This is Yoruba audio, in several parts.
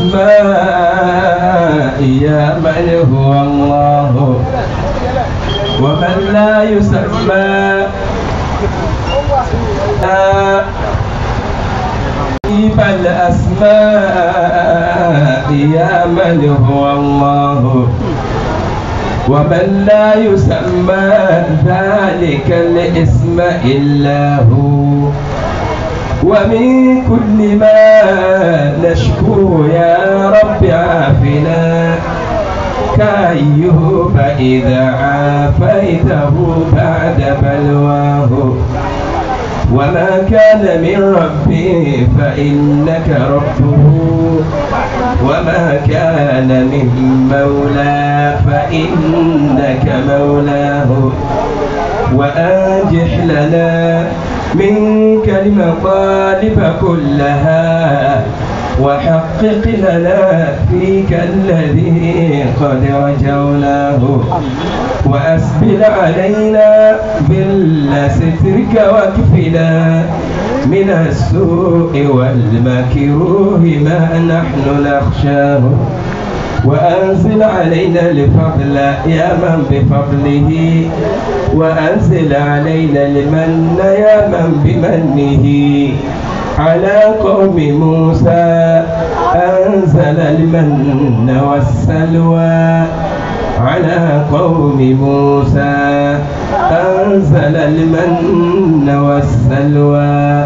الأسماء يا من هو الله ومن لا يسمى الأسماء يا من هو الله ومن لا يسمى ذلك الاسم إلا هو ومن كل ما نشكو يا رب عافنا كأيوب إذا عافيته بعد بلواه وما كان من ربي فإنك ربه وما كان من مولى فإنك مولاه وأنجح لنا منك المطالب كلها وحقق لنا فيك الذي قد رجوناه وأسبل علينا ظل سترك واكفنا من السوء والمكروه ما نحن نخشاه وأنزل علينا الفضل يا من بفضله وأنزل علينا المن يا من بمنه على قوم موسى أنزل المن والسلوى على قوم موسى أنزل المن والسلوى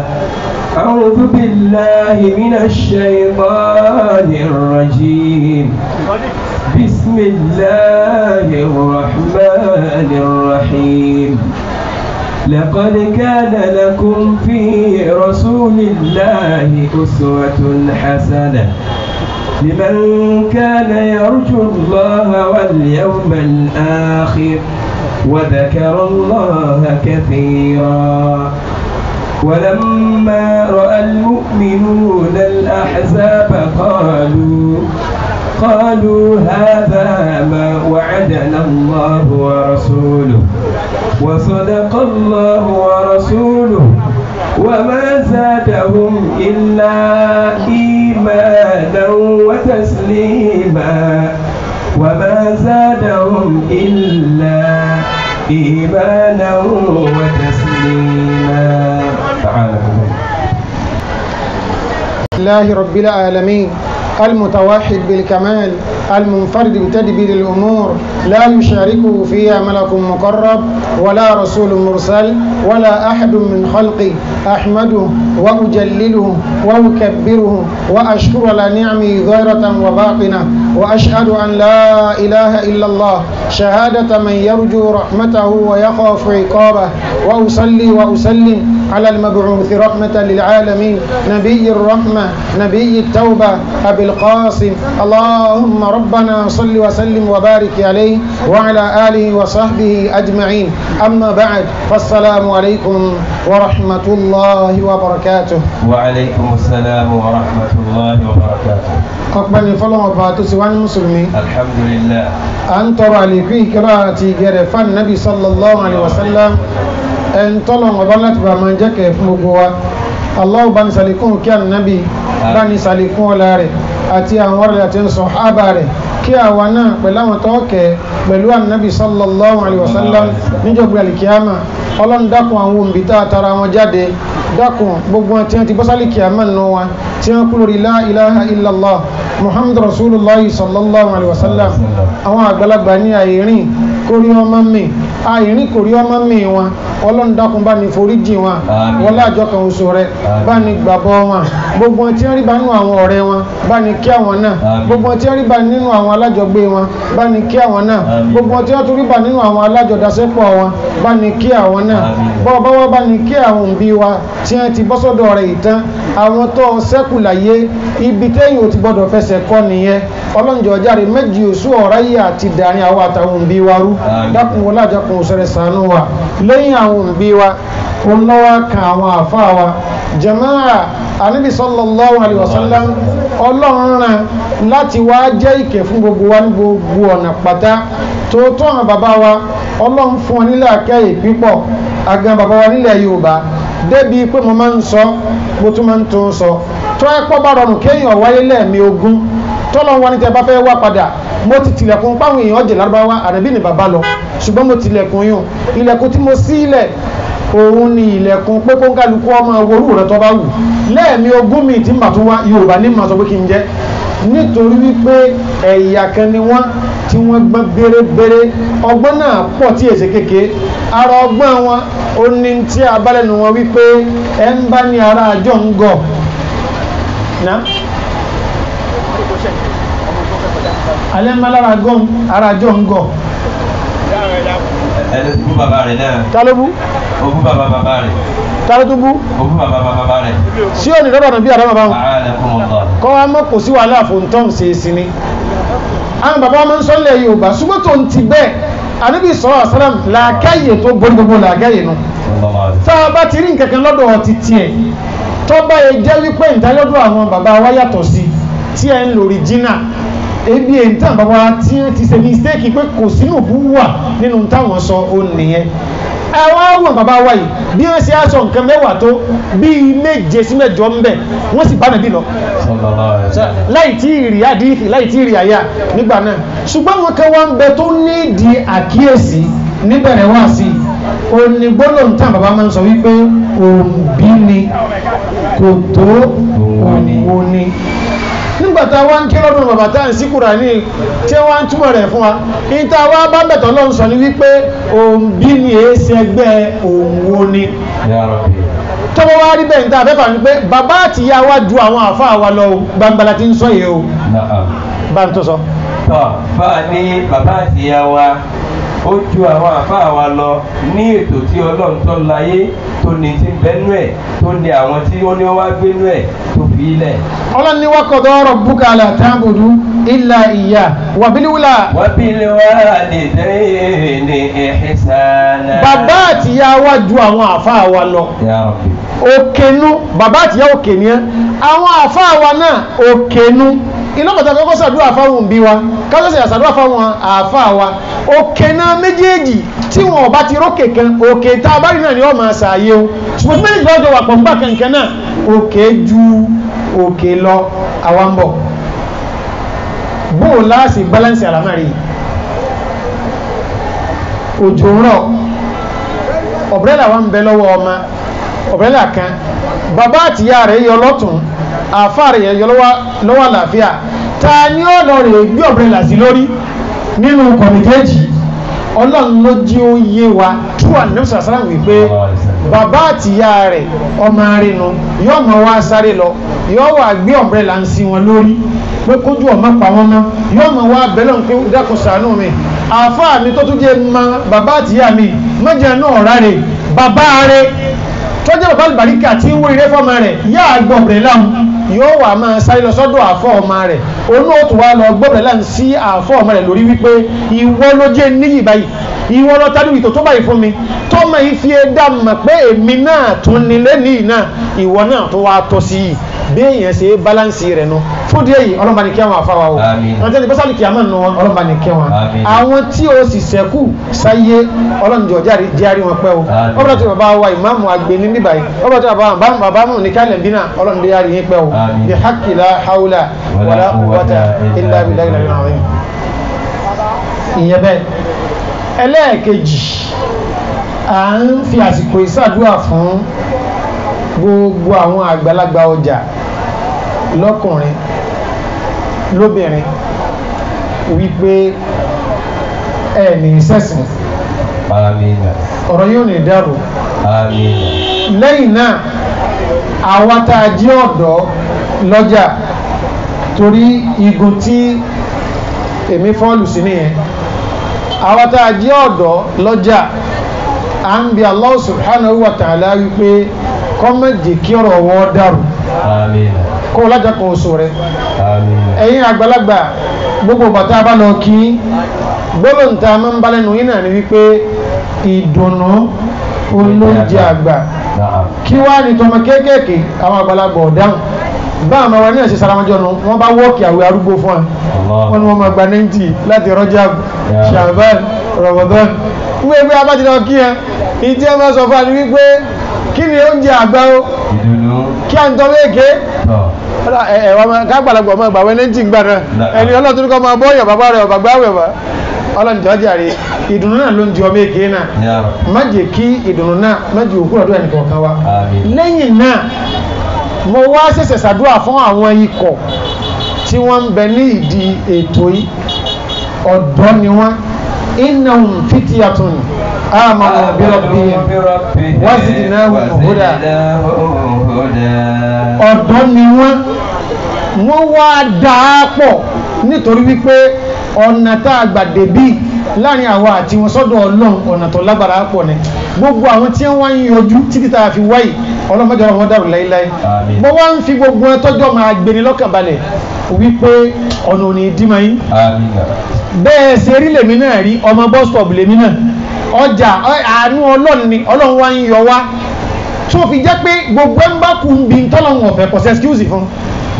أعوذ بالله من الشيطان الرجيم بسم الله الرحمن الرحيم لقد كان لكم في رسول الله أسوة حسنة لمن كان يرجو الله واليوم الآخر وذكر الله كثيرا ولما رأى المؤمنون الأحزاب قالوا هذا ما وعدنا الله ورسوله وصدق الله ورسوله وما زادهم إلا إيمانا وتسليما وما زادهم إلا إيمانا وتسليما تعالى الله رب العالمين المتوحد بالكمال المنفرد بتدبير الأمور لا يشاركه فيها ملك مقرب ولا رسول مرسل ولا أحد من خلقه أحمده وأجلله وأكبره وأشكر على نعمه ظاهرة وباطنة وأشهد أن لا إله إلا الله شهادة من يرجو رحمته ويخاف عقابه وأصلي وأسلم على المبعوث رحمة للعالمين نبي الرحمة نبي التوبة أبي القاسم اللهم ربنا صل وسلم وبارك عليه وعلى آله وصحبه أجمعين أما بعد فالسلام عليكم ورحمة الله وبركاته. وعليكم السلام ورحمة الله وبركاته. أقبل فلان وباتو سوان المسلمين الحمد لله أن ترى لكي قراءتي جرفان النبي صلى الله عليه وسلم أن طلع وبلت بمن جك فمقوا الله بان سالكون كان النبي بان سالكون لاري àti àwọn ọ̀rẹ́ àti sàhábà rẹ̀ kí àwa náà pẹ̀lú àwọn tọ́ọ̀kẹ́ pẹ̀lú ànábì sallallahu alaihi wasallam níjọba alìkíyàmà ọlọ́run dákun àwọn òǹbí tá àtàrà wọn jáde dákun gbogbo wọn tí wọ́n ti bọ́ sálì kíyàmà nù wọn tí wọ́n kú lórí la ilaha illallah muhammadu rasulullah sallallahu alaihi wasallam àwọn àgbàlagbà ní àìrìn kórí ọmọ mi àìrìn kórí ọmọ mi wọn ọlọ́run dákun bá ní foríjì wọn wọ́n láàjọ kan oṣù rẹ̀ bá ní gbàbọ́ wọn gbogbo tí wọ́n rí bá nínú àwọn ọ̀rẹ́ wọn bá ní kí àwọn náà gbogbo tí wọ́n rí bá nínú àwọn alájọgbé wọn bá ní kí àwọn náà gbogbo tí wọ́n tún rí bá nínú àwọn alájọdásẹ́pọ̀ wọn bá ní kí àwọn náà bọ́ọ̀bá wọ́n bá ní kí àwọn òbí wa tí wọ́n ti bọ́ sọ́dọ̀ rẹ̀ ìtàn àwọn tó ṣẹ́kù láyé ibi téyìn ò ti gbọ́dọ̀ fẹsẹ̀ kọ́ nìyẹn ọlọ́njọ́ járe méjì oṣù ọ̀rá yìí àti dàrin àwọn àtàwọn òbí wa rú dákun wọlé àjọkùn òṣèré sànú wa lẹ́yìn àwọn òbí wa òun lọ́wọ́ kan àwọn àfáà wa jàmáà ànábì sallallahu alaihi wasallam ọlọ́run rán láti wá jẹ́ ìkẹ́ fún gbogbo wa ní gbogbo ọ̀nà pátá tòótọ́ àwọn bàbá wa ọlọ́run fún wọn nílẹ̀ akẹ́yè pípọ̀ àgàn bàbá wa nílẹ̀ Yorùbá débi pé mo máa ń sọ mo tún máa ń tún sọ tó ẹ pọ́ bá rọrùn kéèyàn wáyé lẹ́ẹ̀mí ogún tọ́lọ́ wọn ni tẹ́ bá fẹ́ wá padà mo ti tilẹ̀kùn páwọn èèyàn jẹ̀ lárúbáwá ànábì ní bàbá lọ ṣùgbọ́n mo tilẹ̀kùn yùn ilẹ̀kùn tí mo sílẹ̀ òun ni ilẹ̀kùn pé kó ń kálukú ọmọ orú rẹ̀ tó bá wù lẹ́ẹ̀mí ogún mi tí mà tún wá Yorùbá ní mà sọ pé kí n jẹ́ nítorí wípé ẹ̀yà kan ni wọ́n tí wọ́n gbọ́n bérebére ọgbọ́n náà pọ̀ tí èsè kéke ara ọgbọ́n wọn ó ní tí a bá lẹ́nu wọn wípé ẹ ń bá ní ara àjọ ń gọ̀ alẹ́ ń bá lára ara àjọ ń gọ̀ ẹni tó bú bàbá rẹ̀ náà. Ta ló bú? Ó bú bàbá rẹ̀. Ta ló tún bú? Ó bú bàbá rẹ̀. Sí òní lọ́dọ̀ ọ̀nà bí àdámà bá wọn. A'anakumullah. Kọ́ wa mọ́ kò sí wàhálà fòǹtọ́n ṣe é sí ni. Àwọn bàbá wọn máa ń sọ ilẹ̀ Yorùbá ṣùgbọ́n tó ń ti bẹ́ẹ̀ Ànábì sallallahu alaihi wasallam làákàyè tó borí gbogbo làákàyè nu. Tá a bá ti rí nǹkan kan lọ́dọ̀ ọtí tiẹ̀ tó bá yẹ jẹ́ wípé ìtàlọ́dọ̀ àwọn bàbá wa yàtọ̀ sí tí ẹ̀ ń lórí jìnnà ebi èntàn bàbá tí wọ́n ti ṣe mistake pé kò sínú bú wà nínú táwọn sọ ó nìyẹn àwọn àwọn bàbá wa yìí bí wọ́n ṣe aṣọ nǹkan mẹ́wàá tó bíi méje sí mẹ́jọ ń bẹ̀ wọ́n sì bá nàbí lọ láì tí ìrì àdífì láì tí ìrì àyà nígbà náà ṣùgbọ́n wọn kan wá ń bẹ tó nídìí àkíyèsí níbẹ̀rẹ̀ wá sí òní gbólóhùn tán bàbá máa ń sọ wípé òǹbí ni kò tó òǹwó ni nígbàtà wá ń kí lọ́dún bàbá tá à ń sí Kùránì tí wọ́n ń túmọ̀ rẹ̀ fún wa ìta wá bá bẹ̀tọ̀ lọ́n sọ ní wípé òǹbí ni èéṣe ẹgbẹ́ òǹwo ni tọ́wọ́ wá rí bẹ́ẹ̀ níta afẹ́fà ní pé bàbá àti ìyá wa ju àwọn àfáà wa lọ gbangbala tí ń sọ yìí o bá ń tó sọ. bá a ní bàbá àti ìyá wa ó ju àwọn àfáà wa lọ ní ètò tí Ọlọ́run tó láyé tó ní ti bẹ́nu ẹ̀ tó ní àwọn tí wọ́n ní wọ́n wá gbénú ẹ̀ tó fi ilẹ̀. Ọlọ́run ní wa qada rabbuka alla ta'budu illa iyyah wa bil walidayni ihsana. Bàbá àti ìyá wa ju àwọn àfáà wa lọ. Òkènú bàbá àti ìyá òkè ni àwọn àfáà wa náà òkènú iná pàtàkì ọkọ̀ sàdúrà fáwọn bí wa kájọ́sẹ̀ àsàdúrà fáwọn àfáà wa òkè náà méjèèjì tí wọn bá ti rókè kan òkè tá a bá rí náà ni wọ́n máa ṣàyè o ṣùgbọ́n méjì lọ́jọ́ wà pọ̀ nígbà kankan náà òkè ju òkè lọ àwọn ń bọ̀ bóò láàsì balance àlámàrí òjò ń rọ̀ ọ̀brẹ́là wa ń bẹ lọ́wọ́ ọmọ ọ̀brẹ́là kan bàbá àtìyá rẹ̀ yọ lọ́tún àfáàrí ẹ̀yọ lọ́wọ́ àlàáfíà ta ní ọ̀nà rẹ̀ gbé ọ̀brẹ́là sí lórí nínú kọ̀mìtẹ́jì Ọlọ́run ló jí ó yé wa túwà ní sàsárà wípé bàbá àtìyá rẹ̀ ọmọ arínú yóò mọ̀ wá sáré lọ yóò wà gbé ọ̀brẹ́là ń sí wọn lórí pé kójú ọmọ pa wọn mọ́ yóò mọ̀ wá bẹ́lọ̀ pé dákun ṣàánú mi àfáà mi tó tún jẹ́ mọ bàbá àtìyá mi mọ́jà náà ráre bàbá rẹ̀ tọ́jọ́ bàbá àlùbáríkà tí ń wó ilé fọ́mọ rẹ̀ yá àgbọ̀bẹ̀rẹ̀ láhùn yóò wà máa sáré lọ sọ́dọ̀ àfọ́ ọmọ rẹ̀ onú òtù wá lọ gbọ́bẹ̀rẹ̀ láhùn sí àfọ́ ọmọ rẹ̀ lórí wípé ìwọ ló jẹ́ níyì báyìí ìwọ lọ tádùn ìtò tó báyìí fún mi tọ́mọ yìí fi dá mọ̀ pé èmi náà tún nílé níyì náà ìwọ náà tó wá tọ́ sí yìí bí èèyàn ṣe báláǹsì rẹ̀ nu fún díẹ̀ yìí ọlọ́mọba ní kí àwọn àfáwà o wọ́n tẹ́lẹ̀ bọ́sálì kì á mọ̀ nù wọn ọlọ́mọba ní kí wọn àwọn tí ó sì sẹ́kù sáyé ọlọ́njọ́ járí wọn pẹ́ o ọlọ́dọ̀ tí bàbá wa ìmáàmù àgbẹ̀ ní níbàyí ọlọ́dọ̀ tí bàbá mú ní kálẹ̀ bínà ọlọ́dọ̀ járí yín pẹ́ o bí haqqi la hawla wala quwwata illa billahi al-azim. ìyẹn bẹ́ẹ̀ ẹlẹ́ẹ̀kejì à ń fi àsìkò ìsàdúrà fún gbogbo àwọn àgbàlagbà ọjà lọ́kùnrin lóbìnrin wípé ẹni sẹ́sìn ọ̀rọ̀ yóò ní dárò lẹ́yìn náà àwọn tá a jí ọ̀dọ́ lọ́jà torí igun tí èmi fọ́ọ̀lù sí nìyẹn àwọn tá a jí ọ̀dọ́ lọ́jà à ń bi Allah subhanahu wa ta'ala wípé kọ́mẹ̀jì kí ọ̀rọ̀ wọ́n dárò kó lájà kan oṣù rẹ̀ ẹ̀yin àgbàlagbà gbogbo bàtà bá lọ kí gbólóǹta máa ń bá lẹ́nu yín náà ni wípé ìdùnnú olóúnjẹ àgbà kí wá ní tọmọ kéékèèké àwọn àgbàlagbà ọ̀dáhùn bá àmà wa ní ẹ̀sẹ̀ saramajọ́ nu wọ́n bá wọ́ọ̀kì àwẹ̀ arúgbó fún wa wọ́n ni wọ́n máa gba 90 láti Rajab Sha'ban Ramadan wípé bí a bá ti lọ kí ẹ ìdí ẹ máa sọ fún wa ni wípé kí ni oúnjẹ àgbà o kí à ń tọ́ léèké kágbàlagbà ọmọ ìgbà wẹ́n tí ń gbà náà ẹni ọlọ́tún kọ́ máa bọ́yọ̀ bàbá rẹ̀ ọ̀bàgbà wẹ̀wà ọlọ́njọ́jà rẹ̀ ìdùnnú náà ló ń di ọmọ èké náà má jẹ́ kí ìdùnnú náà má jẹ́ òkú ọdún ẹnì kọ̀ọ̀kan wa lẹ́yìn náà mo wá ṣẹ̀ṣẹ̀ ṣàdúrà fún àwọn ikọ̀ tí wọ́n ń bẹ ní ìdí ètò yìí ọ̀dọ́ ni wọ́n innahum fityatun amanu bi rabbihim wa zidnahum huda ọ̀dọ́ ni wọ́n wá dáa pọ̀ nítorí wípé ọ̀nà tá a gbà débí láàrin àwa àti wọn sọ́dọ̀ ọlọ́run ọ̀nà tó lágbára pọ̀ ni gbogbo àwọn tí wọ́n ń yọjú títí tá a fi wáyé ọlọ́mọdé wọn dàrú láíláí mo wá ń fi gbogbo ẹ tọ́jọ́ máa gbéni lọ́kàn balẹ̀ wípé ọ̀nà òní ìdímọ̀ yín bẹ́ẹ̀ ṣe rí lèmi náà rí ọmọ bus stop lèmi náà ọjà àánú ọlọ́run ni ọlọ́run wá ń yọ wá tó fi jẹ́ pé gbogbo ẹ̀ ń bá kú bí tọ́lọ́run ọ̀fẹ́ kò sí excuse fún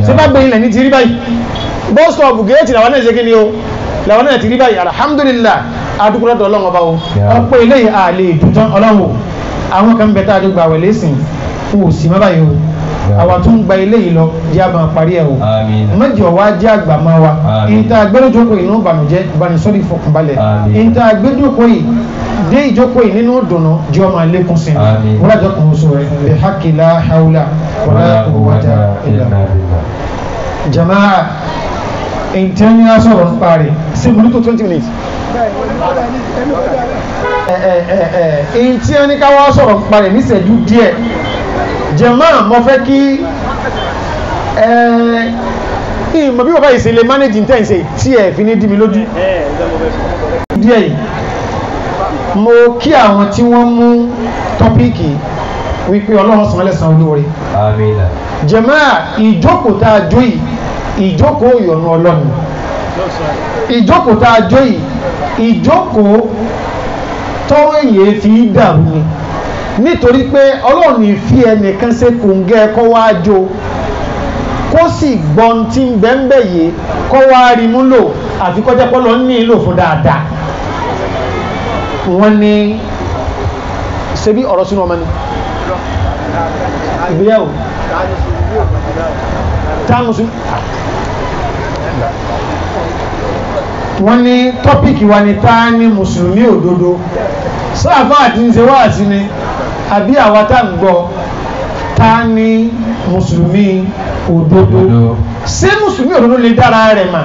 ṣé bá gbé ilẹ̀ ní ti rí báyìí bus stop gẹ̀ẹ́tì làwọn náà ṣe kí ni o làwọn náà ti rí báyìí alhamdulillah adúgbò lọ́dọ̀ ọlọ́run ọba o ọ̀pọ̀ eléyìí àlè ìdútán ọlọ́run o àwọn kan bẹ tá a dúgbà wẹ̀ lẹ́sìn fún òsì má báyìí o àwa tó ń gba eléyìí lọ jẹ́ àmà parí ẹ̀ o mẹ́jọ wa jẹ́ àgbà máa wa ìta gbẹ́dọ̀jókòó inú ìbànújẹ́ ìbánisọ́rí ìfọkànbalẹ̀ ìta gbẹ́dọ̀jókòó yìí dé ìjókòó yìí nínú ìdùnnú jẹ́ ọmọ àlékún sí i wọ́n lájọ kan oṣù rẹ̀ bi haqqi la hawla wala quwwata illa billah. Jama'a ìtẹ́ni á sọ̀rọ̀ ń parí sí mo ní tó 20 minutes. ìtẹ́ni ká wá sọ̀rọ̀ ń parí ní ìṣẹ́jú díẹ̀. Jama'a mo fẹ́ kí ìmọ̀ bí bàbá ìṣẹ̀lẹ̀ manage intense tí ẹ̀ fi ní dí mi lójú díẹ̀ yìí mo kí àwọn tí wọ́n mú tọ́píìkì wípé ọlọ́run san lẹ́san olóore Jama'a ìjókòó tá a jó yìí ìjókòó ìyọ̀nù ọlọ́run ìjókòó tá a jó yìí ìjókòó tọ́wọ́ èyí fi dàrú ni nítorí pé ọlọ́run ní fi ẹnìkan ṣe kòǹgẹ́ kọ́ wá jó kó sì gbọ́n tí ń bẹ́ńbẹ́ yìí kọ́ wá rí mú lò àfi kọjá pọ́lọ́ ní ìlò fún dáadáa wọ́n ní ṣe bí ọ̀rọ̀ sínú ọmọ ni ìgbéyàwó táwọn sún wọ́n ní tọ́pìkì wa ni tá ní mùsùlùmí òdodo sáàfà àti ń ṣe wá àti ni àbí àwa tá ń gbọ́ tá ní mùsùlùmí òdodo ṣé mùsùlùmí òdodo lè dára rẹ̀ mà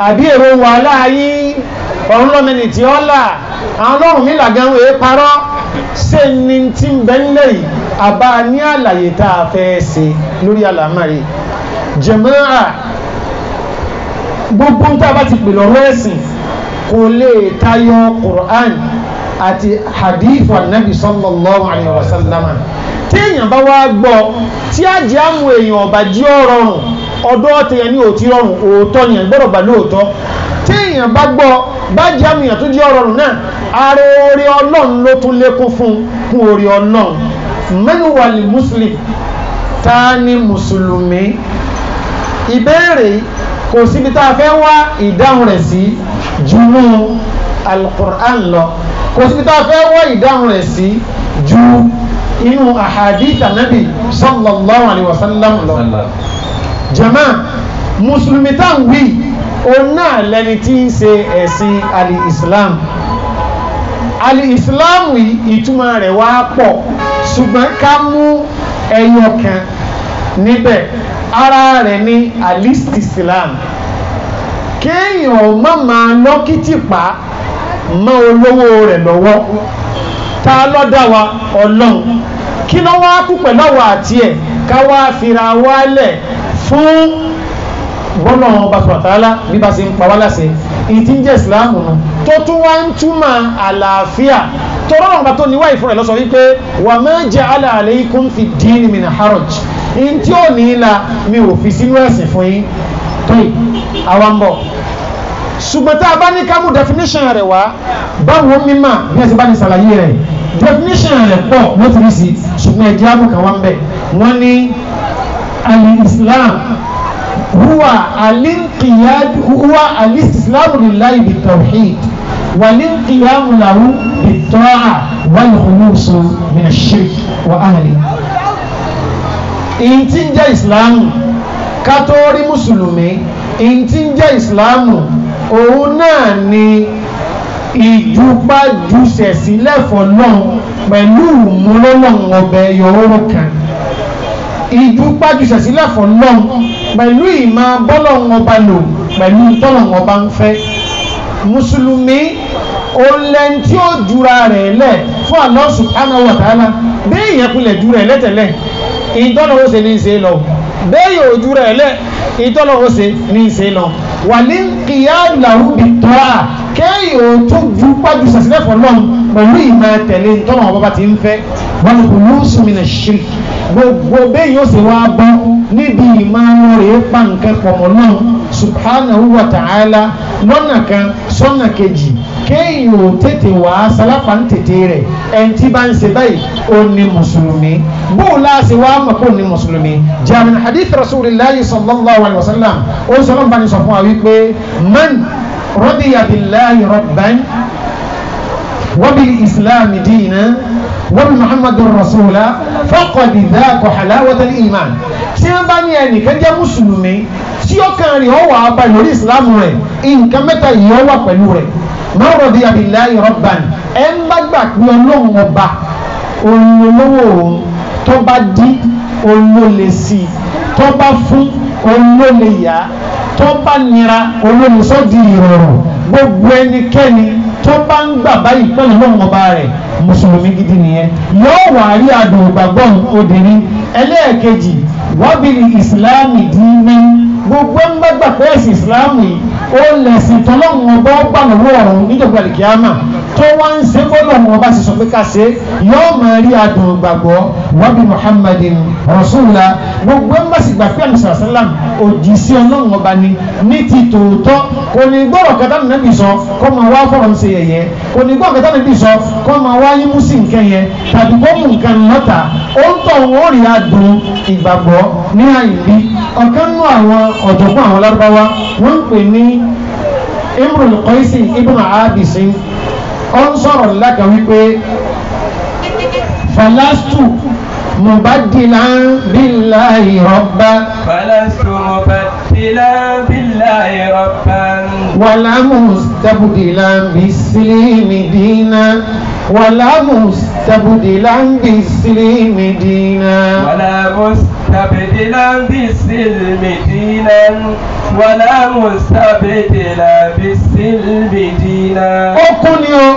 àbí èrò wà láàyè ọ̀run lọ́mẹni tí ó là àwọn ọlọ́run mi làgán èé parọ́ ṣé ni tí ń bẹ nílẹ̀ yìí àbá ní àlàyé tá a fẹ́ ṣe lórí àlámàrí Jama'a gbogbo ń tá a bá ti pè lọ́rọ̀ ẹ̀sìn kò lè tayọ Qur'an àti hadith wa nabi sallallahu alayhi wa sallam tí èèyàn bá wá gbọ́ tí a jẹ́ àmú èèyàn ọba jí ọ̀rọ̀rùn ọdọ́ tẹ̀yàn ní òtí rọrùn òótọ́ yẹn gbọ́dọ̀ bá lóòótọ́ tí èèyàn bá gbọ́ bá jẹ́ àmú èèyàn tó jí ọ̀rọ̀rùn náà ààrẹ orí ọlọ́run ló tún lékún fún orí ọlọ́run mẹ́nuwàlì muslim ta ni mùsùlùmí ìbéèrè kò síbi tá a fẹ́ wá ìdáhùn rẹ̀ sí jùlọ al-Qur'an lọ kò síbi tá a fẹ́ wá ìdáhùn rẹ̀ sí ju inú ahadith Nabi sallallahu alaihi wasallam lọ Jama'a mùsùlùmí tá ń wí òun náà lẹni tí ń ṣe ẹ̀sìn al-Islam al-Islam ìtumọ̀ rẹ̀ wá pọ̀ ṣùgbọ́n ká mú ẹyọ kan níbẹ̀ ara rẹ̀ ní al-Istislam kéèyàn má máa lọ́kìtì pa mọ́ olówó rẹ̀ lọ́wọ́ ta lọ́dá wa ọlọ́run kí ló wá kú pẹ̀lú àwọn àti ẹ̀ ká wá fira wálẹ̀ fún bọ́lọ̀ ọba sọ̀tàlá bí bá ṣe ń pa wá láṣẹ ìtí ń jẹ́ ìsìláàmù nù tó tún wá ń túmọ̀ àlàáfíà tó rọrùn bá tó níwá ìfúnra lọ́sọ wípé wa ma ja'ala alaykum fi ddini min haraj in tí ó ní ìlà mi ò fi sínú ẹ̀sìn fún yín tó àwọn bọ̀ ṣùgbọ́n tá a bá ní ká mú definition rẹ̀ wá báwo mímọ̀ bí ẹ̀sìn bá ní ṣàlàyé rẹ̀ definition rẹ̀ pọ̀ lóṣìṣì ṣùgbọ́n ẹ̀jẹ̀ àbùkà wá ń bẹ̀ wọ́n ní al-Islam huwa al-inqiyad huwa al-istislamu lillahi bit-tawhid wal-inqiyamu lahu bit-ta'a wal-khulusu min ash-shirk wa ahlihi. ìyí tí ń jẹ́ ìsìláàmù kátórí mùsùlùmí ìntí ń jẹ́ ìsìláàmù òun náà ni ìjùpájùsẹ̀ sílẹ̀ fọ́lọ́run pẹ̀lú ìmúlọ́lọ́run ọbẹ̀ yọ̀ọ́rọ̀ kan ìjùpájùsẹ̀ sílẹ̀ fọ́lọ́run pẹ̀lú ìmọ̀ bọ́lọ́run ọba lò pẹ̀lú tọ́lọ́run ọba ń fẹ́ mùsùlùmí olẹ́n tí ó jura rẹ̀ lẹ̀ fún Allah subhanahu wa ta'ala bẹ́ẹ̀ yẹn kulẹ̀ jura rẹ̀ lẹ́tẹ̀lẹ̀ ìtọ́lọ́wọ́ ṣe ní ṣe lọ bẹ́ẹ̀ yóò jura rẹ̀ lẹ̀ ìtọ́lọ́wọ́ ṣe ní ṣe lọ wà ní qiyam lahu bit-ta'a kéèyàn tó ju pájú sàṣílẹ̀ fọlọ́run pẹ̀lú ìmọ̀ tẹ̀lé ìtọ́lọ́wọ́ bàbá ti ń fẹ́ wal khulusu mina shirk gbogbo bẹ́ẹ̀ yóò ṣe wá bọ́ níbi ìmọ̀ rẹ̀ pa nǹkan pọ̀mọ́ náà subhanahu wa ta'ala lọ́nà kan sọ́nà kejì kéèyàn ò tètè wá sálápá ń tètè rẹ̀ ẹni tí bá ń ṣe báyìí ó ní mùsùlùmí bóò láàṣẹ wá mọ̀ kó ní mùsùlùmí jaamin hadith rasulillahi sallallahu alayhi wa sallam ó sọ̀rọ̀ bá ní sọ fún wa wípé man radiya billahi rabban wa bil islam dinan wa bi muhammadun rasula faqad dhaqa halawatal iman tí wọ́n bá ní ẹnìkan jẹ́ mùsùlùmí tí ó kàn rí ọwọ́ àbá lórí ìsìlámù rẹ̀ nǹkan mẹ́ta yìí ó wà pẹ̀lú rẹ̀ man radiya billahi rabban ẹ̀ ń bá gbà pé ọlọ́run ọba olólówó òun tó bá dí olólè sí tó bá fún olólè yá tó bá nira olólè sọ́dí ìrọ̀rùn gbogbo ẹnikẹ́ni tó bá ń gbà báyìí pẹ̀lú ọlọ́run ọba rẹ̀ mùsùlùmí gidi nìyẹn yóò wà rí àdùn ìgbàgbọ́ obìnrin ẹlẹ́ẹ̀kejì wábìlì ìsìláàmù dínní gbogbo ń bá gbà pé ẹ̀sìn ìsìláàmù yìí ó lẹ̀sìn tọ́lọ́run ọba ọgbà lọ́wọ́ ọ̀run níjọba ìkíyàmà tó wá ń ṣe bọ́lọ́run ọba sì sọ pé ká ṣe yóò máa rí àdùn ìgbàgbọ́ wábì muhammadin rasúlá gbogbo ń bá sì gbà pé àmì sàlám òjì sí ọlọ́run ọba ni ní ti tòótọ́ kò ní gbọ́rọ̀ kẹta nàbì sọ kọ́ máa wá fọ́rọ̀ ń ṣe yẹ̀yẹ́ kò ní gbọ́rọ̀ kẹta nàbì sọ kọ́ máa wá yín mú sí nǹkan yẹn tàbí kó mú nǹkan lọ́ta ó ń tọ̀ wọ́n rí àdùn ìgbàgbọ́ ní àyìnbí ọ̀kan nú àwọn ọ̀jọ̀gbọ́n àwọn lárúbáwá wọ́n ń pè ní Imrul Qaisi ibn Abisi ó ń sọ̀rọ̀ lága wípé falastu mubaddilan billahi rabba falastu mubaddilan billahi rabban wala mustabdilan bislimi dina wala mustabdilan bislimi dina wala mustabdilan bislimi dinan wala mustabdilan bislimi dinan. ó kún ni o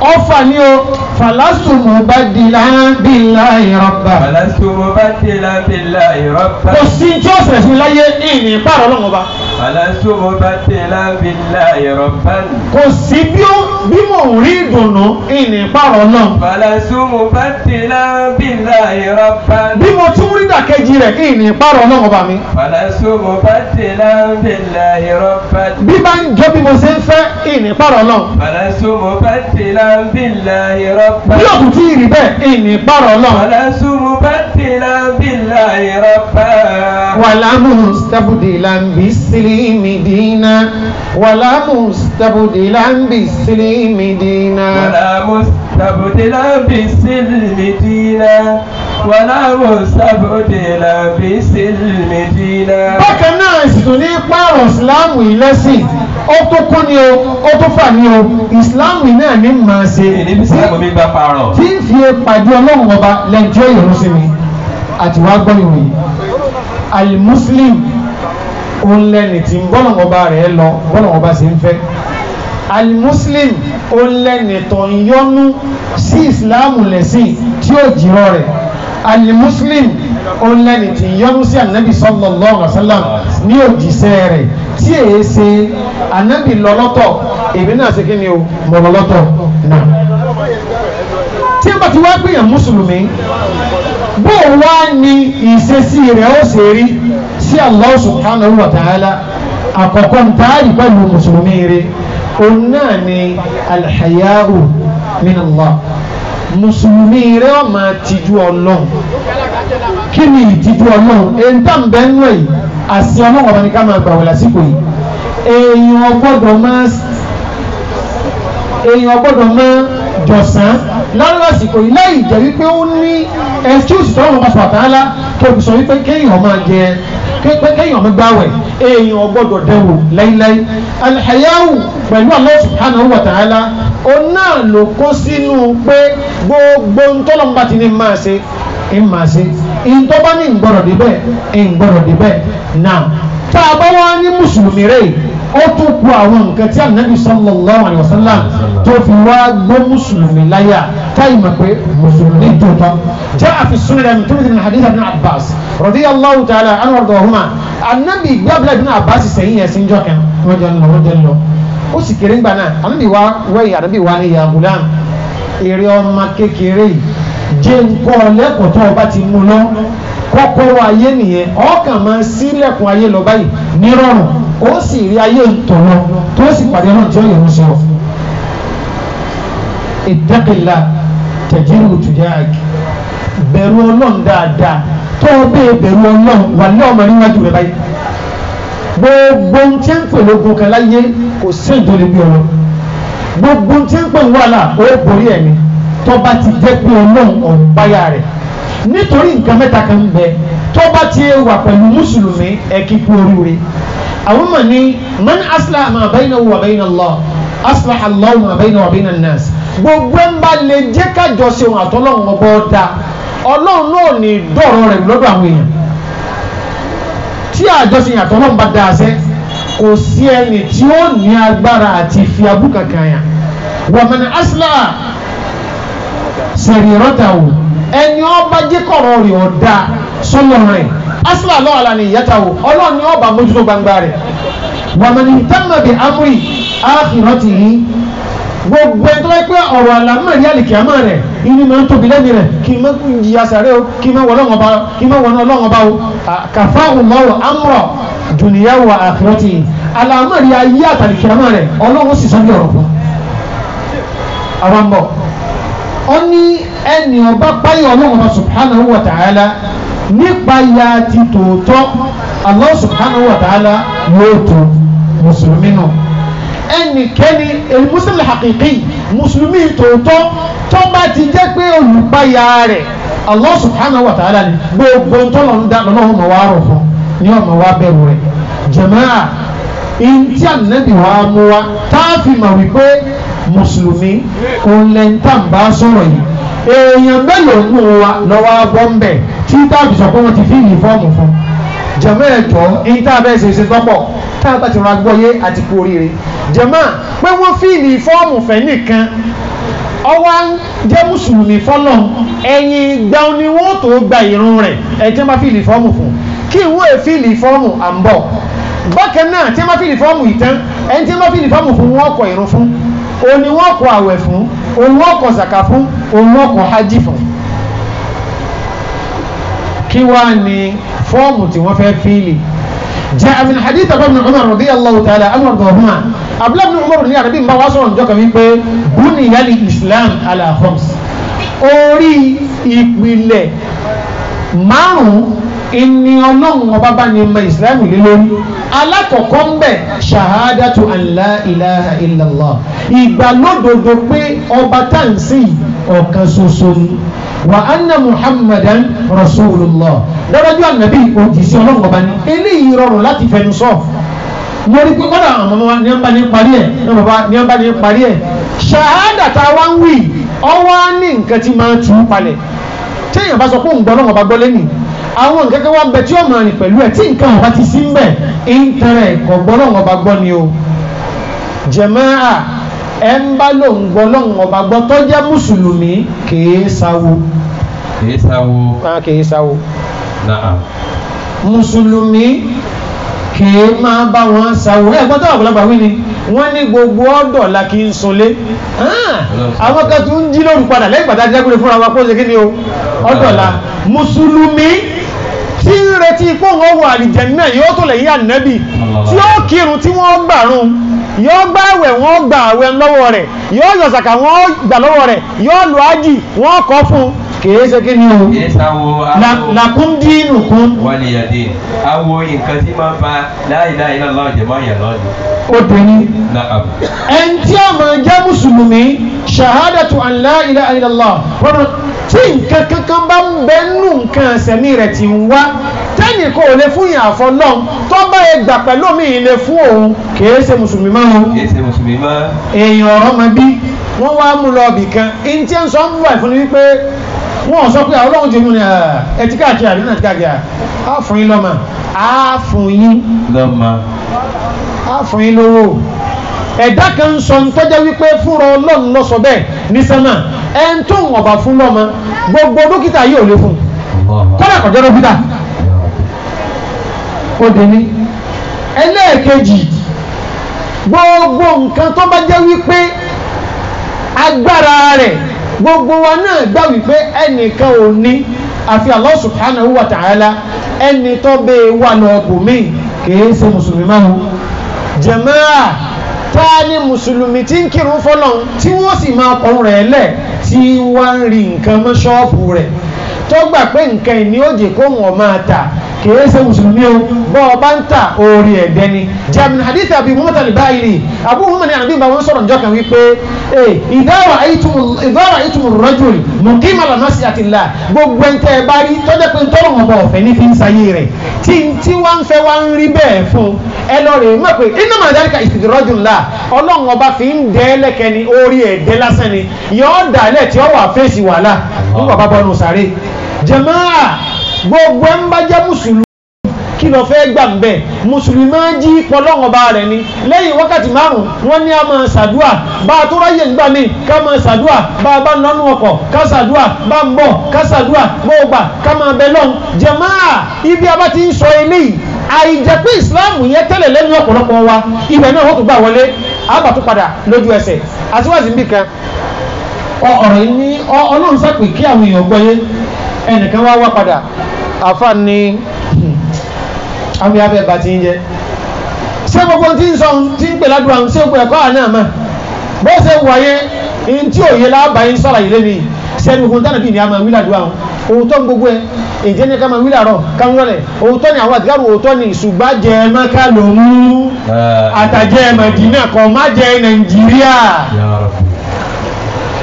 ọfà ni o falastu mubaddilan billahi rabba. falastu mubaddilan billahi rabba. kò sí tí ó ṣẹlẹ̀ sí láyé ní ìní ìpààrọ̀ ọlọ́run ọba. falastu mubaddilan billahi rabban. kò sí bí mò ń rí ìdùnnú ìní ìpààrọ̀ náà. falastu mubaddilan billahi rabban. bí mo tún rí dàkejì rẹ̀ ìní ìpààrọ̀ ọlọ́run ọba mi. falastu mubaddilan billahi rabban. bí bá ń jọ bí mo ṣe ń fẹ́ ìní ìpààrọ̀ náà. falastu mubaddilan billahi rabban. bí òkú tí ì rí bẹ́ẹ̀ ìní ìpààrọ̀ náà. falastu mubaddilan billahi rabban. wala mustabdilan bislimi dina wala mustabdilan bislimi dina. ولا مستبدلا بالسلم دينا ولا مستبدلا بالسلم دينا. bákan náà ìsìtò ní pààrọ̀ ìsìláàmù ìlẹ́sìn ó tó kún ni o ó tó fà ní o ìsìláàmù náà ní màá ṣe níbi ìsìláàmù mi gbà pààrọ̀. tí ń fi pàdé ọlọ́run ọba lẹ́jọ́ ìrún sí mi àti wàá gbọ́ ìròyìn alimuslim òun lẹ́ni tí ń bọ́lọ̀ ọba rẹ̀ lọ bọ́lọ̀ ọba sì ń fẹ́ alimuslim òun lẹ́ni tó ń yọ́nú sí ìsìláàmù lẹ́sìn tí ó jìrọ̀ rẹ̀ alimuslim òun lẹ́ni tí ń yọ́nú sí ànábì sallallahu alaihi wasallam ní òjíṣẹ́ rẹ̀ tí èé ṣe ànábì lọ́lọ́tọ̀ èmi náà ṣe kí ni o mọ̀ lọ́lọ́tọ̀ náà tí a bá ti wá gbìyàn mùsùlùmí bó wá ní ìṣesí rẹ̀ ó ṣe rí sí Allah subhanahu wa ta'ala àkọ́kọ́ ń taari pẹ̀lú mùsùlùmí rẹ̀ òun náà ni alhaya'u min Allah mùsùlùmí rẹ̀ ó máa tijú ọlọ́run kí ni ìtijú ọlọ́run èyí tá ń bẹ́ nú ẹ̀ àti ọlọ́run ọba ní ká máa gbàwẹ̀ lásìkò yìí èèyàn gbọ́dọ̀ máa jọ̀sán lásìkò yìí láì jẹ́ wípé ó ní excuse tó wọn bá sọ àtàlá tó fi sọ wípé kéèyàn máa jẹ kéèyàn mi gbáwẹ̀ èèyàn gbọ́dọ̀ dẹ̀wò láíláí alhayahu pẹ̀lú Allah subhanahu wa ta'ala ó náà ló kó sínú pé gbogbo ntọ́lọ́mbà ti ní máa ṣe ìntọ́bá ní ìgbọ̀rọ̀ débẹ̀ náà tá a bá wá ní mùsùlùmí rẹ̀ ó tún kú àwọn nǹkan tí Ànábì sallallahu alaihi wasallam tó fi wá gbọ́ mùsùlùmí láyà táìmọ̀ pé mùsùlùmí tòótọ́ jaa fi sunan min hadith ibn Abbas radiyallahu ta'ala anhu warḍahuma Ànábì gbé Abdullah ibn Abbas sẹ́yìn ẹ̀sìn jọ kan wọ́n jẹ́ lọ ó sì kéré ńgbà náà Ànábì wá wẹ̀yìn Ànábì wá ní ya gulam èrè ọmọ kékeré jẹ́ nǹkan lẹ́kọ̀ọ́ tó ọba ti mú lọ kọ́kọ́rọ́ ayé nìyẹn ọkàn máa sílẹ̀kùn ayé lọ báyìí nírọ̀rùn ó sì rí ayé ntọ̀ lọ tó sì pàdé náà tí ó yẹ oṣù ọ. ittaqillah tajidu tujahak bẹ̀rù Ọlọ́run dáadáa tó o bẹ́ẹ̀ bẹ̀rù Ọlọ́run wà ní ọmọ níwájú rẹ báyìí. gbogbo ń tí ń pè lógun kan láyé kò sí ìdólé bí ọlọ gbogbo ń tí ń pè ń wàhálà ó borí ẹ̀mí tó bá ti jẹ́ pé Ọlọ́run ọ̀npáyà rẹ̀ nítorí nǹkan mẹ́ta kan bẹ tó bá ti wà pẹ̀lú mùsùlùmí ẹ̀kíkú oríire àwọn mọ̀ ní man aslaha ma baynahu wa bayna Allah aslaha Allahu ma baynahu wa bayna an-nas gbogbo ń bá lè jẹ́ kájọ ṣe wọn àtọ́lọ́run ọgbọ́ da Ọlọ́run náà ní dọ̀rọ̀ rẹ̀ lọ́dọ̀ àwọn èèyàn tí àjọṣe àtọ́lọ́run bá da àṣẹ kò sí ẹni tí ó ní agbára àti fi abú kankan yàn wa man aslaha sariratahu ẹni ọba jẹ́kọ̀rọ̀ rẹ̀ ọ̀dà sọ́lọ́ rẹ̀ asílà lọ́wọ́ la ní ìyáta o ọlọ́ọ̀ni ọba mójútó gbangba rẹ̀ wàmẹ̀ni tẹ́mẹ̀bì amúrì áàfìrọ́tì yìí gbogbo ẹni tó wáyé pé ọ̀rọ̀ àlámọ̀rí àlìkìámọ̀ rẹ̀ ìní máa ń tóbi lẹ́mìí rẹ̀ kí n má jìyà sàrẹ́ o kí n má wọ̀nà ọlọ́run ọba o kàfá ọmọwọ̀ amúrọ̀ dùnìyàwó àfìrọ́tì yìí àlámọ̀rí ayé àtàlìkìámọ̀ rẹ̀ ọlọ́run sì sọ́jú ọ̀rọ̀ fún àwọn bọ̀ ó ní ẹni ọba páyọ̀ ọlọ́run subhanahu wa ta'ala nípa ya ti tòótọ́ Allah subhanahu wa ta'ala yóò tó mùsùlùmí náà ẹnikẹ́ni muslim haqiqi mùsùlùmí tòótọ́ tó bá ti jẹ́ pé olùpáyà rẹ̀ Allah subhanahu wa ta'ala ni gbogbo tọ́lọ̀ ń dá lọ́nà ọmọ wa rọ̀ fún ní ọmọ wa bẹ̀rù rẹ̀ jàmáà ìntí ànábì wa mú wa táàfì mà wípé mùsùlùmí òǹlẹ̀ntàǹbá sọ̀rọ̀ yìí èèyàn mélòó nù wa lọ́wọ́ bọ́m̀bẹ̀ tí táàbì sọ pé wọ́n ti fíìlì fọ́ọ̀mù fún jẹ̀mọ́ ẹ̀jọ́ èyí tá a bẹ́ẹ̀ ṣe tọ́pọ̀ tá a bá ti rọra gbọ́yé àti kú oríire jẹ̀mọ́ pé wọ́n fíìlì fọ́ọ̀mù fẹ́ nìkan ọwọ́ jẹ́ mùsùlùmí fọ́lọ́ ẹ̀yìn gbàùn ni wọ́n tó gba ìrun rẹ̀ ẹ̀jẹ̀ máa fíìlì fọ́ọ̀mù fún kí wọ́n è fíìlì fọ́ọ̀mù à ń bọ̀ bákan náà tí wọ́n máa fíìlì fọ́ọ̀mù ìtàn ẹni tí wọ́n máa fíìlì fọ́ọ̀mù fún wọn kọ ìrun fún òní wọ́n kọ àwẹ̀ fún òun wọ́n kọ zaka fún òun wọ́n kọ hajj fún kí wá ní fọ́ọ̀mù tí wọ́n fẹ́ fíìlì jẹ́ min hadith ibn Umar radiyallahu ta'ala anhu ọ̀dọ̀ọ̀húnmá abúlé ibn Umar ní àrẹ́bí mbá wá sọ̀rọ̀ njọ́kà wípé buniya al-Islam ala khams orí ìpìlẹ̀ márùn-ún ìní ọlọ́run ọba bá ní ọmọ ìsìlámù lé lórí alákọ̀ọ́kọ́ ń bẹ̀ ṣahadatu an la ilaha illallah ìgbàlódodo pé ọba táǹsì ọ̀kan ṣoṣo ni wa anna muhammadan rasulullah dájú ànàbí òjìṣẹ́ ọlọ́run ọba ní eléyìí rọrùn láti fẹnu sọ mo rí pé kọ́dà àwọn ọmọ ní ọba ní parí ẹ̀ ní ọba ní parí ẹ̀ ṣahada tá a wá ń wí ọwọ́ ní nǹkan tí máa tún palẹ̀ téèyàn bá sọ pé òun gbọ́ ọlọ́run ọba gbọ́ lẹ́nìí àwọn nǹkan kan wá ń bẹ tí ó máa rìn pẹ̀lú ẹ̀ tí nǹkan ọba ti sí ń bẹ̀ ń tẹ̀rẹ̀ ẹ̀kọ́ gbọ́lọ́run ọba gbọ́ ni o jàmáà ẹ̀ ń bá lò ń gbọ́lọ́run ọba gbọ́ tó jẹ́ mùsùlùmí kìí sáwó. kìí sáwó. kìí sáwó. Naam. mùsùlùmí kìí máa bá wọn sáwó ẹ̀gbọ́n tó àgbàlagbà wí ni wọ́n ní gbogbo ọ̀dọ̀ la kì í sunlé àwọn kan tó ń jí lóru padà lẹ́yìn pàtàkì jágúrẹ́ fúnra wa kó ṣe kí ni o ọ̀dọ̀ la mùsùlùmí tí ń retí pé wọ́n wọ àlìjẹ̀nnà yóò tó lẹ́yìn ànábì tí ó kírun tí wọ́n gbàrún yóò gbà àwẹ̀ wọ́n gbà àwẹ̀ lọ́wọ́ rẹ̀ yóò yọ sàkà wọ́n gbà lọ́wọ́ rẹ̀ yóò lọ ájì wọ́n kọ́ fún kìí ṣe kí ni o lakum dinukum waliyadi awo nǹkan tí máa ń fa la ilaha illallah jẹ̀mọ́ yẹn lọ́dún. ó dé ní. ẹn tí a máa jẹ́ mùsùlùmí shahadatu an la ilaha illallah tí nǹkan kankan bá ń bẹ nù nǹkan sẹ̀mí rẹ̀ ti ń wá tẹ́nìkan ò lè fún yàn àfọlọ́n tó bá ẹ gbà pẹ̀lú mi ilé fún òun kìí ṣe mùsùlùmí máa ń kìí ṣe mùsùlùmí máa èèyàn ọ̀rọ̀ máa bí wọ́n wá mú lọ bì kan in tí ń sọ ń búwà ìfún ni wípé wọ́n sọ pé àwọn ọlọ́run jẹ́ mú ni ẹtí káàkiri àdúrà ẹtí káàkiri á fún yín lọ́mà á fún yín lọ́mà á fún yín lówó ẹ̀dá kan ń sọ ń tọ́jẹ́ wípé fúnra ọlọ́run lọ sọ bẹ́ẹ̀ ní sẹ́mà ẹn tó ń ọ̀bà fún lọ́mà gbogbo dókítà yìí ò lè fún kọ́lá kọjọ́ dókítà ó dé ní ẹlẹ́ẹ̀kejì gbogbo nǹkan tó bá jẹ́ wípé agbára rẹ̀ gbogbo wa náà gbà wípé ẹnìkan ò ní àfi Allah subhanahu wa ta'ala ẹni tó bẹ́ẹ̀ wà lọ bùnmí kìí ṣe mùsùlùmí máa ń jàmáà ta ni mùsùlùmí tí ń kírun fọ́lọ́run tí wọ́n sì máa kọrùn rẹ̀ lẹ̀ tí wọ́n ń rí nǹkan mọ́ ṣọ́ọ̀bù rẹ̀ tó gbà pé nǹkan ìní ó jẹ́ kó wọ́n máa tà kìí ṣe mùsùlùmí o bọ́ ọba ń tà orí ẹ̀dẹ́ ni jamin hadith Abi Muhammad al-Bahili Abu Muhammad ní àbí bá wọn sọ̀rọ̀ njọ́ kan wípé ìdáwà ìtumù rajul muqima ala mas'atillah gbogbo ẹntẹ́ bá rí tọ́jẹ́ pé tọ́rọ̀ wọn bọ̀ ọ̀fẹ́ ní fi ń sayé rẹ̀ tí wọ́n ń fẹ́ wá ń rí bẹ́ẹ̀ fún ẹ lọ rè mọ̀ pé innama dhalika istidrajullah ọlọ́run ọba fi ń dẹ́ lẹ́kẹ́ ni orí ẹ̀dẹ́ lásán ni yọ̀ọ́ dàlẹ́ tí ó wà fèsì wàhálà nígbà bá bọ́nu sáré jàmáà gbogbo ń bá jẹ́ mùsùlùmí kí lọ fẹ́ gbà ń bẹ̀ mùsùlùmí máa jí pọlọ́wọ́n bá rẹ̀ ni lẹ́yìn wákàtí márùn wọ́n ní a máa ṣàdúà bá a tó ráyè ń gbà mí ká máa ṣàdúà bá a bá ń lọ́nù ọkọ̀ ká ṣàdúà bá ń bọ̀ ká ṣàdúà gbọ́ọ̀gbà ká máa bẹ lọ́n jàmáà ibi a bá ti ń sọ eléyìí àìjẹ́ pé ìsìláàmù yẹn tẹ́lẹ̀ lẹ́nu ọ̀pọ̀lọpọ̀ wa ibẹ̀ náà wọ́n tó gbà wọlé àbá tó padà lójú ẹsẹ̀ àtiwájú níbì kan ọ̀rọ̀ yìí ní ọlọ́run sápè kí àwọn èèyàn gbọ́ yé ẹnìkan wá padà àfà ní àmì abẹ́ bá ti ń jẹ́ ṣé gbogbo tí ń sọ tí ń pè ládùúgbò àwọn ṣé gbogbo ẹ̀kọ́ àná àmà bó ṣe wáyé in tí òye lábàá ń sọ̀rọ̀ ìlé mi ṣé ẹni gbogbo tánàbí ni a máa wí ládùúgbò àwọn òótọ́ gbogbo ẹ̀ èjẹ́ ní ká máa wí làárọ̀ ká ń rọlẹ̀ òótọ́ ni àwọn àdìgárò òótọ́ ni ìṣùgbà jẹ mẹ́ká ló mú àtàjẹ Mẹdínà kọ̀ má jẹ Nàìjíríà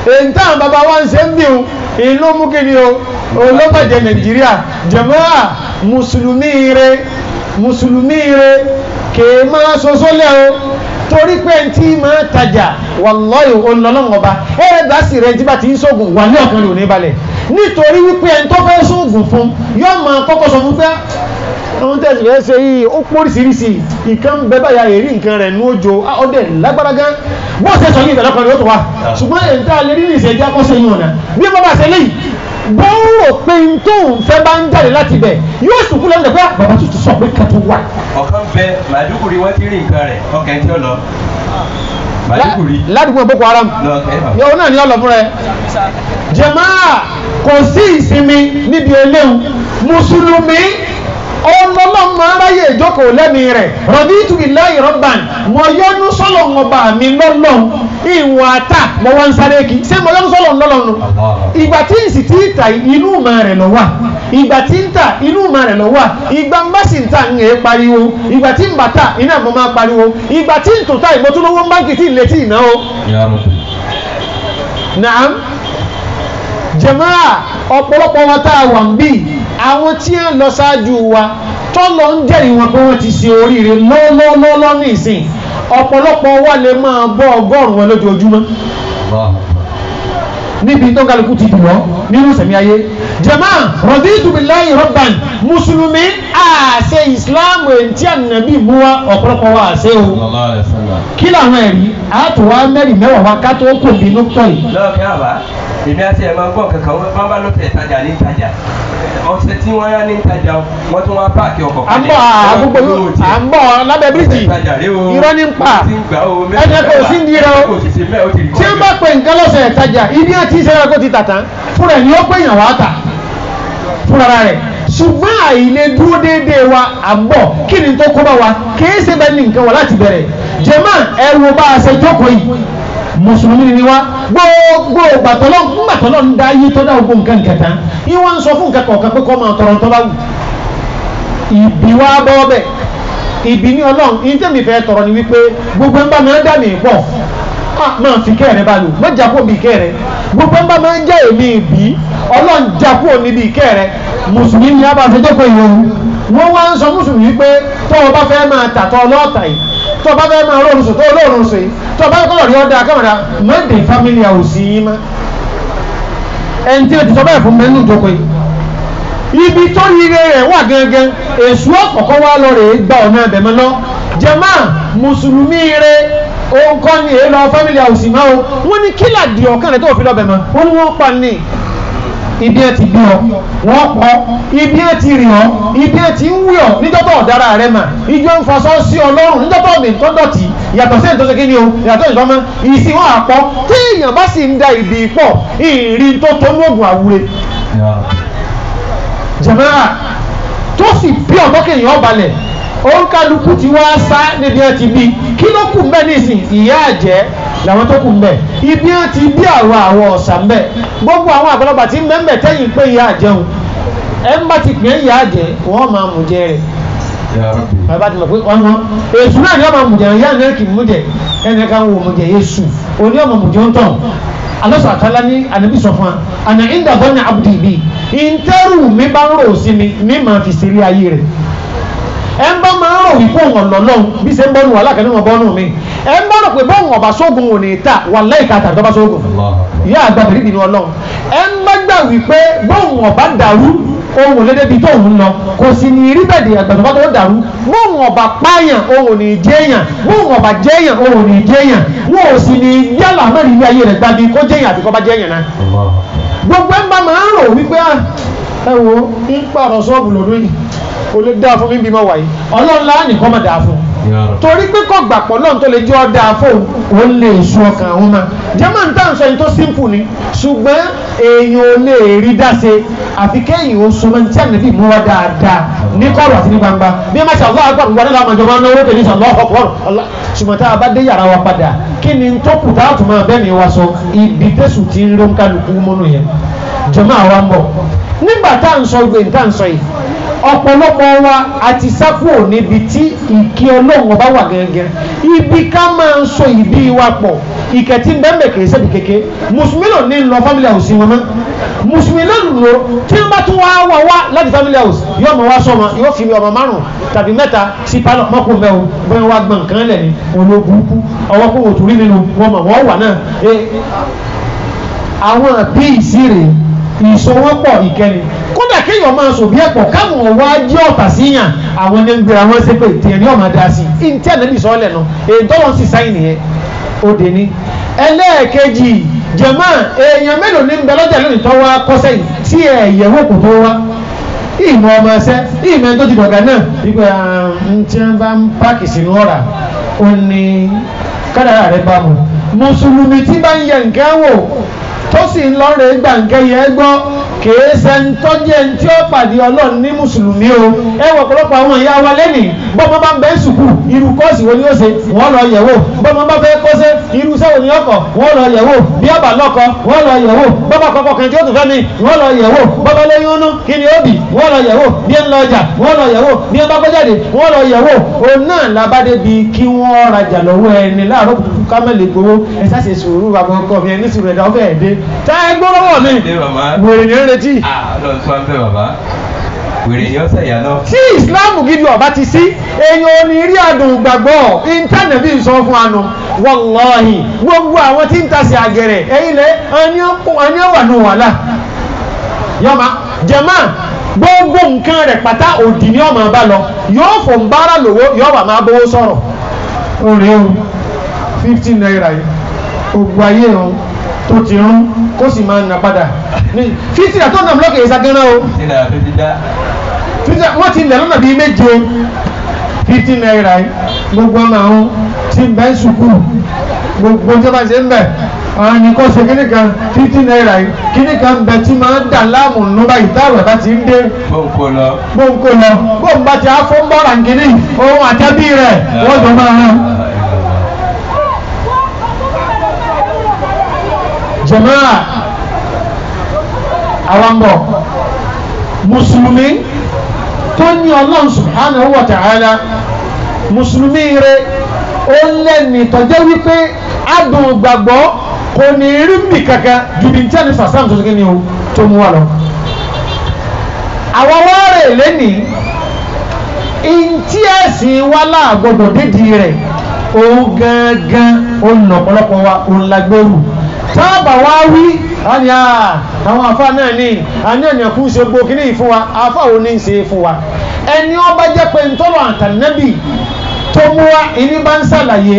èyí táwọn bàbá wa ń ṣe ń bí o ìlú mú kí ni o olóbàjẹ́ Nàìjíríà jàmáà mùsùlùmí rẹ̀ kèé máa soso lẹ́ o torí pé tí máa tajà wallahi olọ́lọ́wọ́ ọba ẹ̀ẹ́dá sì rẹ̀ tí bá ti ń sóògùn wà ní ọ̀kan lè ní balẹ̀ nítorí wípé ẹni tó fẹ́ sóògùn fún yóò máa kọ́kọ́ sọ fún pé àwọn tẹ̀sí rẹ̀ ṣe yìí ó póríṣiríṣi ìkan bẹ báyà èrí nǹkan rẹ̀ ní ojo ọdẹ lágbára gan bó ṣe sọ ní ìbẹ̀lọ́kan rẹ̀ ó tó wá ṣùgbọ́n èyí tá a lè rí ní ìṣẹ́já kọ́ sẹ́yìn ọ̀nà bí wọ́n bá ṣe léyìí bó ń rò pé n tó ń fẹ́ bá ń jáde láti bẹ̀ yóò sùkú lọ́nà pé bàbá tuntun sọ pé kẹtù wà. ọ̀kan bẹ màdúkùrí wọ́n ti rí nǹkan rẹ̀ ọkàn tí ó lọ màdúkùrí. ládùúgbò Boko Haram yóò náà ní ọlọ fún rẹ. jàmáà kò sí ìsinmi níbi eléwu mùsùlùmí ọlọ́lọ́ máa ráyè ìjókòó lẹ́mìí rẹ̀ raditu billahi rabban mọ yọnu sọ́lọ̀ ọba mi lọ́lọ́ ìwọ̀n ata mọ wọn sáré kí ṣé mọ yọnu sọ́lọ̀ lọ́lọ́ nu ìgbà tí ń sì tí ì ta inú ma rẹ̀ lọ wà ìgbà tí ń ta inú ma rẹ̀ lọ wà ìgbà ń bá sì ń ta ń yẹ pariwo ìgbà tí ń bà ta iná mọ́ máa pariwo ìgbà tí ń tò ta ìmọ̀túnlówó báńkì tí ì létí ìnáwó. Naam jàmáà ọ̀pọ̀lọpọ̀ wa tá a wà ń bì àwọn tí ń lọ ṣáájú wa tọ́lọ ń jẹ́rìí wọn pé wọ́n ti ṣe oríire lọ́lọ́lọ́lọ́ ní ìsìn ọ̀pọ̀lọpọ̀ wa lè máa bọ́ ọgọ́rùn-ún wọn lójoojúmọ́ níbi tó kálukú ti dùn ọ́ nínú sẹ̀mí ayé jàmáà raditu billahi rabban mùsùlùmí àṣẹ ìsìláàmù èntí ànàbí mú wa ọ̀pọ̀lọpọ̀ wa àṣẹ o kí làwọn ẹ̀rí àtòwá mẹ́rin mẹ́wàá wa ká tó kò bínú tọ̀ yìí. lọ́ọ̀kẹ́ àbá èmi àti ẹ̀ máa ń gbọ́ kankan wọ́n bá lọ́tẹ̀ ìtajà ní ìtajà ọ̀sẹ̀ tí wọ́n yá ní ìtajà wọ́n tún wá páàkì ọkọ̀ kalẹ̀. à ń bọ̀ lábẹ́ bíríjì irọ́ ní pa ẹ̀jẹ̀ kò sí ní irọ́ tí wọ́n bá pè nǹkan lọ́sẹ̀ ìtajà ibi àti ìṣẹ́ra kó ti tàtà fúnra ẹ̀ ni ó pè yàn wá tà fúnra rẹ̀ ṣùgbọ́n àìlè dúró déédéé wa à ń bọ̀ kí ni tó kó bá wa kìí ṣe bẹ́ẹ̀ ní nǹkan wà láti bẹ̀rẹ̀ jàmáà ẹ̀rù bá a ṣe jókòó yìí mùsùlùmí ni wá gbogbo gbàtọ́lọ́ ń dá yé tó dá ogun nǹkan kẹta yín wọ́n ń sọ fún nǹkan kọ̀ọ̀kan pé kọ́ máa tọrọ tó bá wù ìbí wá bọ́ bẹ̀ ìbí ní ọlọ́run yín tẹ̀mí fẹ́ tọrọ ni wípé gbogbo ń bá máa dá mi pọ̀ máa fi kẹ́rẹ̀ bá lò má jà kó bí kẹ́rẹ̀ gbogbo ń bá máa jẹ́ èmi ìbí ọlọ́run jà kó níbi kẹ́rẹ̀ mùsùlùmí ni a bá ṣe jókòó ìwọ̀n wọ́n wá ń sọ mùsùlùmí pé tó o bá fẹ́ máa tàtọ́ ọlọ́ọ̀tà yìí tó o bá fẹ́ máa rọrùn sùn tó olóòrùn sùn yìí tó o bá kọ́ lọ́ọ̀rí ọ̀dà kámẹ́rà mọ́ndé family house yìí má ẹni tí o ti sọ bẹ́ẹ̀ fún mẹ́nu ìjókòó yìí ibi tó yire rẹ̀ wà gangan èṣù ọ̀kọ̀ọ̀kan wá lọ rèé gba ọ̀nà ẹ̀bẹ̀mọ́ lọ jàmá mùsùlùmí rẹ̀ òun kọ́ ni èé lọ family house máa o wọ́n ní kílà di ọ̀kan rẹ̀ tó fi lọ́bẹ̀ mọ́ wọ́n ní wọ́n pa ní ibi ẹ ti bí ọ wọ́n pọ̀ ibi ẹ ti rìn ọ ibi ẹ ti ń wí ọ níjọ́tọ̀ ọ̀dára rẹ mà ìjọ ń fasọ́ sí ọlọ́run níjọ́tọ̀ mi tó dọ̀tí yàtọ̀ sí ìtọ́sẹ̀ kí ni o yàtọ̀ ìtọ́mọ́ ìsìn wọn àpọ̀ tí èèyàn bá sì ń da ìdí pọ̀ ìrìn tó tó ní oògùn àwúre jàmáà tó sì bí ọ̀tọ́kẹ̀yìn ọ̀balẹ̀ òǹkàlùkù ti wá sá níbi ẹ ti bí kí ló kù mbẹ nísìn ìyá àjẹ́ làwọn tó kù mbẹ ibi ẹ ti bí àwọn ọ̀sà mbẹ gbogbo àwọn àgbàlagbà tí mbẹ tẹ́yìn pé ìyá àjẹun ẹ ń bá ti pè é ìyá àjẹ́ wọ́n máa mú jẹ rẹ̀ bàbá ti mọ̀ pé ọmọ èṣù náà ni wọ́n máa mú jẹ ìyá náà kì í mú jẹ ẹnì kan wò mú jẹ Yésù òní ọmọ mú jẹ ń tàn alọ́sọ̀ àtàlá ní ànábì sọ fún wa àná ìdàgbọ́n ní abudul bíi ìntẹ́rù mi bá ń rò sí mi ní màá fi ṣeré ayé rẹ̀ ẹ ń bá máa ń rò wípé òun ọ̀lọ́lọ́hún bí ṣe ń bọ́nu wàhálà kan ní wọn bọ́nu mi ẹ ń bá rò pé bọ́ọ̀n ọ̀bà sóògùn ò ní ta wà láìka àtàrí tó bá sóògùn ìyá àgbà bèrè ìdìní ọlọ́run ẹ ń bá gbà wípé bọ́ọ̀n ọ̀bà dàrú ohun òlédèbí tó ń lọ kò sì ní rí bẹ́ẹ̀ di àgbà tó bá tó dàrú bọ́ọ̀n ọ̀bà pààyàn ohun ò ní jẹ́yàn bọ́ọ̀n ọ̀bà jẹ́yàn ohun ò ní jẹ́yàn wọn ò sì ní yálà mẹ́rin ilé ayé rẹ̀ gbàbí kó jẹ́yàn àti kó bá jẹ́yàn náà gbogbo ẹ ń bá máa ń rò wípé ẹ wo ń pààrọ̀ sọ́ọ̀bù lọ́dún yìí kò lè dáa fún mi bí mo wà yìí ọlọ́run nìkan máa dáa fún torí pé kò gbàpọ̀ náà tó lè jẹ́ ọ́ dáa fún òun lè sun ọkàn àwọn ọmọ german tá à ń sọ yìí tó simple ni ṣùgbọ́n èèyàn ò lè rí dáṣe àfi kéèyàn ó so máa ń tí ànábì mú wá dáadáa ní kọ̀rọ̀ àti ní gbangba bí ẹ má ṣe aláwọ̀ àgbà gbogbo àwọn àjọba náà wọ́n tẹ̀lé ṣe aláwọ̀ ọ̀pọ̀ ṣùgbọ́n tá a bá dé yàrá wa padà kí ni tó kù tá a tún máa bẹ́ẹ̀ ni wa sọ ibi tẹ̀sù tí ń ló ń kálukú mọ́nú yẹn jọmọ́ àwa ń bọ̀ nígbà tá à ń sọ gbé tá à ń sọ yìí ọ̀pọ̀lọpọ̀ wa àti sáfù níbi tí ìkí ọlọ́run ọba wà gẹ́gẹ́ ibi ká máa ń so ìbí wa pọ̀ ìkẹtí bẹ́ẹ̀ kìí ṣẹ́bi kéke mùsùlùmí lò ní lọ family house wọn mọ́ mùsùlùmí lò lò tí wọ́n bá tún wá wá láti family house yóò mọ̀ wá sọ́mọ yóò fi ọmọ márùn tàbí mẹ́ta sí pálọ̀ mọ́kùn bẹ́ẹ̀ o bóyá wá gbọ̀n kan lẹ̀ ní ológun ọwọ́ kó òtún rí nínú wọn mọ̀ wọ́n wà náà àwọn bí ìsírè ìṣòwòpọ̀ ìkẹni kódà kéèyàn máa sọ bí ẹ̀pọ̀ káwọn wá jẹ́ ọ̀tà síyàn àwọn ẹni ń gbéra wọn ṣe pé tiẹ̀ ní ọ̀mà dá sí i ní tí ànábì sọ lẹ̀ nù èyí tó lọ́n sì sáyìn nìyẹn ó dé ní. ẹlẹ́ẹ̀kejì jẹ̀mọ́ èèyàn mélòó ní bẹ lọ́jà lónìí tó wá kọ́sẹ́ yìí tí ẹ̀yẹ̀wò kò tó wá ìmọ̀ ọmọ ẹsẹ́ ìmọ̀ ẹni tó ti dọ̀gà náà wípé tí wọ́n bá ń páàkì sínú ọ̀rà ó ní kádàrá rẹ̀ bá mu mùsùlùmí tí bá ń yẹ nǹkan wò tó sì ń lọ rẹ̀ gbàǹkẹ́ yẹn gbọ́ kìí ṣe ń tọ́jẹ́ tí ó pàdé ọlọ́run ní mùsùlùmí o ẹ wọ ọ̀pọ̀lọpọ̀ àwọn ìyá wa lẹ́nìí bọ́mọ bá ń bẹ́ sùkúù irú kọ́ọ̀sì wo ni ó ṣe wọ́n lọ yẹ̀wò bọ́mọ bá fẹ́ kọ́ṣẹ́ irú sẹ́wọ̀n ni ọkọ̀ wọ́n lọ yẹ̀wò bí ọba lọ́kọ wọ́n lọ yẹ̀wò bọ́mọ kọ́kọ́ kan tí ó tún fẹ́ mi wọ́n lọ yẹ̀wò bọ́mọ lẹ́yìn ọ̀nà kí ni ó bì wọ́n lọ yẹ̀wò bí ń lọ ọjà wọ́n lọ yẹ̀wò bí ń bá kó jáde wọ́n lọ yẹ̀wò òun náà labádé bíi kí wọ́n rajà lọ́wọ́ ẹni láàárọ̀ kùtùkù kámẹ́lì gbowó ẹ sáṣẹ sùúrù bàbá ọkọ mi ẹni sùúrù ẹ̀dá ọ̀fẹ́ ẹ̀dẹ́ tá ẹ gbọ́ lọ́wọ́ mi wèrè ní retí. Ọlọ́run tó ń bẹ bàbá wèrè ní ọ̀sẹ̀ ìyá náà. tí ìsìláàmù gidi ọba ti sí èèyàn ò ní rí àdùn gbàgbọ́ íńtánẹ̀tì sọ fún àánú wàláhì gbogbo àwọn tí ń tasẹ̀ àgẹ̀rẹ̀ ẹ̀yìn lẹ́ ẹni wà ní wàhálà yọma jẹ̀má gbogbo nǹkan rẹ̀ pátá òdì ní ọmọ bá lọ yóò fò ń bára lówó yóò wà máa bówó sọ̀rọ̀ orí o 15 naira yìí ògùn ayé o tó ti rún kó sì máa nà padà ní 50 naira tó nà lókè ìsagánná o wọ́n ti lẹ̀ lọ́nà bíi méje 15 naira yìí gbogbo ọmọ àwọn tí ń bẹ́ sùkúù gbogbo tí wọ́n ṣe ń bẹ̀ àwọn ní kó ṣe kíní kan 15 naira yìí kíní kan bẹ tí máa ń dà láàmú nùbà ìtàwẹ̀ bá ti ń dé gbòǹkó lọ gbòǹ bá ti á fún bọ́ọ̀lù àǹkíní ohun àtẹ́bí rẹ̀ wọ́n jọ máa hàn. jàmáà àwọn bọ̀ mùsùlùmí tó ní ọlọ́run subhanahu wa ta'ala mùsùlùmí rẹ̀ ó lẹ́ni tọ́jẹ́ wípé adùn gbàgbọ́ kò ní rí bì kankan ju bí tí a ní sàsàm tó sókè ní o tó mú wa lọ. àwọn wáárẹ̀ lẹ́ni ntí ẹ̀sìn wa láàgbọ́dọ̀ dédìí rẹ̀ òun gangan olùlọ̀pọ̀lọpọ̀ wa òun lágbẹ́rù tábà wá wí àní àwọn àfa náà ní àní ẹ̀nìyàn kún ṣe gbó kí ní ìfún wa àfa ò ní ṣe fún wa ẹni ó bá jẹ́ pé ntọ́lọ̀ àtànẹ́bì tó mú wa ìní bá ń ṣàlàyé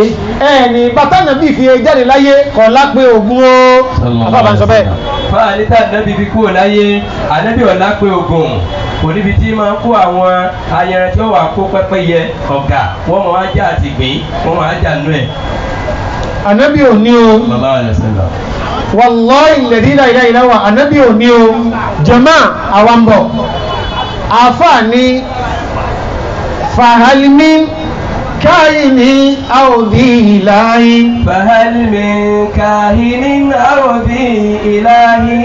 ẹni bàtànàbì fi jáde láyé kọ̀ lápé ògùn ó àfa bá ń sọ bẹ́ẹ̀. fáàlì tá ànábì fi kúrò láyé ànábì ọ̀la pé ògùn kò níbi tí máa ń kó àwọn ayẹrẹ tí ó wà kó pẹ́pẹ́yẹ ọ̀gà wọ́n máa wá jà àtìgbín wọ́n máa jà nú ẹ̀. ànábì ò ní o wallahi alladhi la ilaha illa huwa ànábì ò ní o jama awambo àfà ní fahalmin káyìní àwòdì ìlàhí fahalmin káyìní àwòdì ìlàhí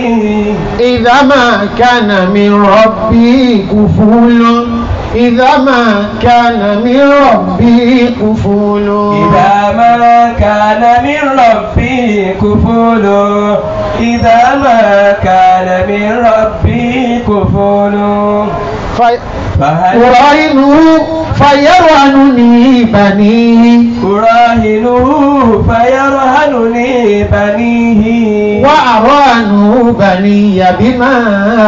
ìdámà kánà min rabbi kufulun إذا ما كان من ربي كفول إذا ما كان من ربي كفول إذا ما كان من ربي كفول أراهنه فيرهنني بنيه أراهنه فيرهنني بنيه وأرهنه بني بما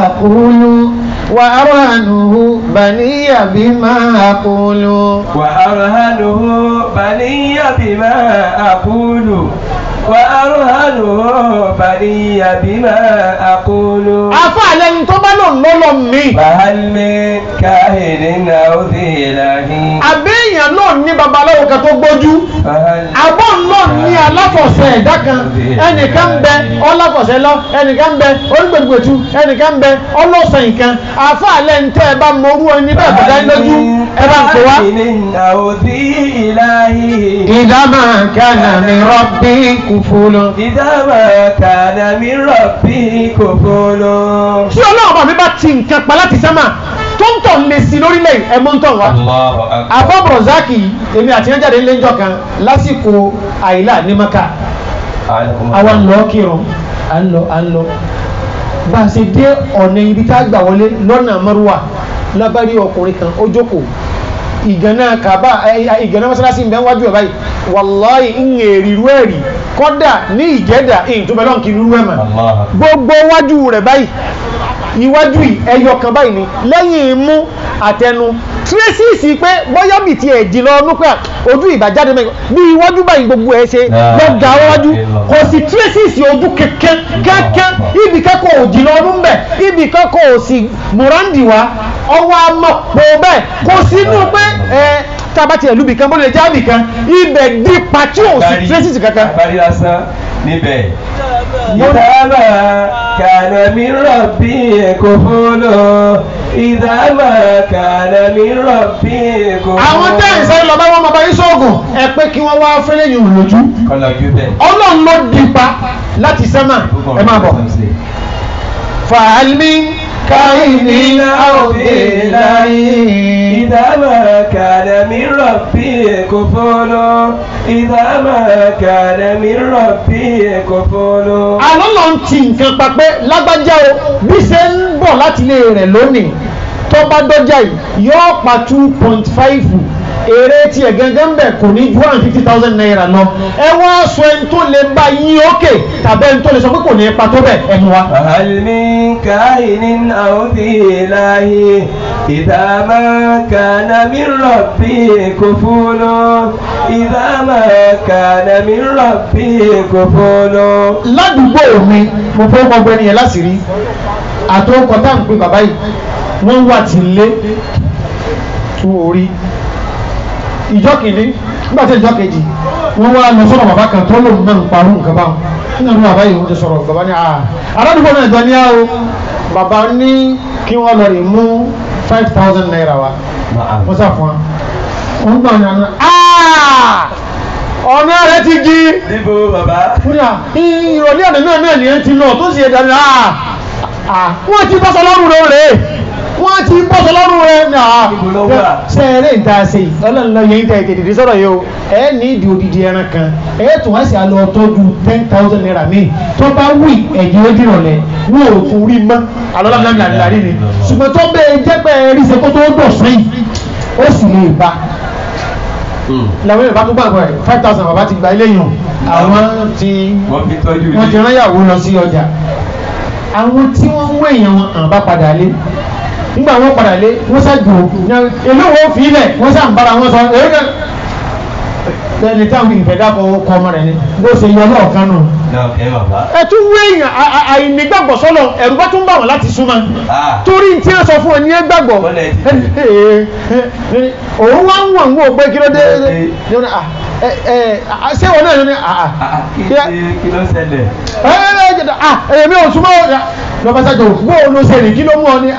أقول وأرهنه بني بما أقول وأرهنه بني بما أقول وأرهنه بني بما أقول أفعل أن تبلغ لولمي فهل من كاهن أو ذي إله àbẹ́yàn náà ní babaláwo kan tó gbójú àbọ̀ náà ní aláfọ̀ṣẹ ẹ̀dá kan ẹnìkan ń bẹ ọláfọ̀ṣẹ lọ ẹnìkan ń bẹ onígbègbètú ẹnìkan ń bẹ ọlọ́sàn nǹkan àfàlẹ́ ń tẹ́ ẹ bá mọrú ẹni bẹ́ẹ̀ bàdá lójú ẹ bá ń pè wá. ìdámà kánà mi rọ́bì kùfúlù. ìdámà kánà mi rọ́bì kùfúlù. tí ọlọ́run bá mi bá ti nǹkan pa láti sẹ́mà tó ń tọ̀ lè sí lórílẹ̀ ẹ̀mọ́ ń tọ̀ wá. àfọ́bọ̀ zaki èmi àti yẹn jáde lẹ́jọ́ kan lásìkò àìlà ní maka àwọn lọ kírun à ń lọ bá a ṣe dé ọ̀nà ibi tá a gbà wọlé lọ́nà márùwà lábárí ọkùnrin kan ó jókòó ìgànnà kàbá ìgànnà mọ́sálásí ń bẹ wájú ẹ̀ báyìí wàláhì ń èrìrú ẹ̀rì kọ́dà ní ìjẹ́dà ìtúbẹ̀lọ́n kì í rú ẹ̀mà gbogbo wájú rẹ̀ báyìí iwájú ẹyọ kan báyìí ni lẹ́yìn imú àtẹnu tírésìsì pé bọ́yá bì tí ẹ̀ jìnà ọdún pé ojú ìbàjáde mẹ́rin bí iwájú báyìí gbogbo ẹ̀ ṣe lọ́gà wájú kò sí tírésìsì ojú kẹ́kẹ́ ibi kẹ́kọ̀ọ́ ò jìnà ọdún bẹ̀ ibi kẹ́kọ̀ọ́ ò sì múráǹdì wá ọwọ́ amọ̀pọ̀ bẹ́ẹ̀ kò sínú pé tábàtì ẹ̀lú bìkan bó lè já bìkan ibẹ̀ di pàtí ò sí tírésìsì kankan. àbárí lásán níbẹ̀ ìdámà kànà mi rọ̀bì kòfólò ìdámà kànà mi rọ̀bì kòfólò. àwọn tẹ́yìn sẹ́yìn lọ bá wọn máa bá yín sóògùn ẹ pé kí wọ́n wá fẹ́lẹ́ yìí lójú ọlọ́run ló dípa láti sẹ́mà ẹ máa bọ̀. fàálmì káyìní àwòdìláyé ìdámà kànà mi rọ̀bì kòfólò ìdámà kànà mi rọ̀bì kòfólò. àlọ́ lọ ń ti nǹkan pa pé lágbájá o bí ṣe ń bọ̀ láti ilé rẹ̀ lónìí tó bá dọ́jà yìí yóò pa 2.5 èrè tiẹ̀ gẹ́gẹ́ ń bẹ̀ kò ní ju 150,000 naira lọ ẹ wá sọ ẹni tó lè bá yín òkè tàbí ẹni tó lè sọ pé kò ní pa tó bẹ̀ ẹnu wa. àhàlìmí káyìní àwòdì láàyè ìdámà kànà mi rọ̀bì kòfólò ìdámà kànà mi rọ̀bì kòfólò. ládùúgbò mi mo fẹ́ mọ ọgbẹ́ni yẹn láṣìírí àtọkọ tá à ń pè bàbá yìí wọ́n wà tí ń lé tún orí ìjọ kìíní nígbà tí ìjọ kejì wọ́n wá lọ sọ́dọ̀ bàbá kan tó lòun náà ń parú nǹkan báwọn nínú bàbá yìí wọ́n ti sọ̀rọ̀ bàbá ní aládùúgbò náà jọ ní àwọ bàbá ní kí wọ́n lọ rí mú 5,000 naira wa wọ́n sà fún wa wọ́n gbà ní àná ọ̀nà rẹ̀ ti jí níbo bàbá fúnra ìrọ̀lẹ́ ọ̀nà náà ní ẹ̀ ti lọ tó sì ẹ̀dá ní wọ́n ti bọ́sọ̀ lọ́rùn rẹ̀ wọ́n ti bọ́sọ̀ lọ́rùn rẹ̀ ní sẹ́ẹ̀rẹ́ ìta ṣe ọlọ́nà yẹn tẹ̀ tètè sọ̀rọ̀ yìí o ẹ ní ìdí odidi ẹran kan ẹ tún wá sí alọ́ tọ́jú 10,000 naira míì tó bá wí ẹ̀yìn ojú ìrọ̀lẹ́ wọ́n ò tún rí mọ́ alọ́lámìlámìlárí ni ṣùgbọ́n tó bẹ́ẹ̀ jẹ́ pé rí ṣe kó tó dọ̀ sẹ́yìn ó sì lè bá làwọn Yorùbá tó gbàgbọ́ ẹ̀ 5,000 bàbá ti gba ilé yàn àwọn tí wọ́n ti rán yàwó lọ sí ọjà àwọn tí wọ́n mú èèyàn wọn àbá padà lé nígbà wọn padà lé wọ́n ṣàjò èlò wọn fi ilẹ̀ wọ́n ṣàǹbára wọn sọ èrè ẹni táwọn ìfẹ̀dàpọ̀ ọkọ̀ ọmọ rẹ̀ ni bó ṣe yọ lọ́ọ̀kan nù. ẹ tún wé èèyàn àìnígbàgbọ́ sọ́lọ̀ ẹ̀rù bá tún bà wọ́n láti súnmọ́ torí tí wọ́n sọ fún ọ ní ẹ gbàgbọ́ òun wá ń wọ̀n wọ́n pé kí ló dé ṣé wọn náà ní kí ló ṣẹlẹ̀ èmi ò súnmọ́ lọ́pàá bó ló ṣe rìn kí ló mú ọ ní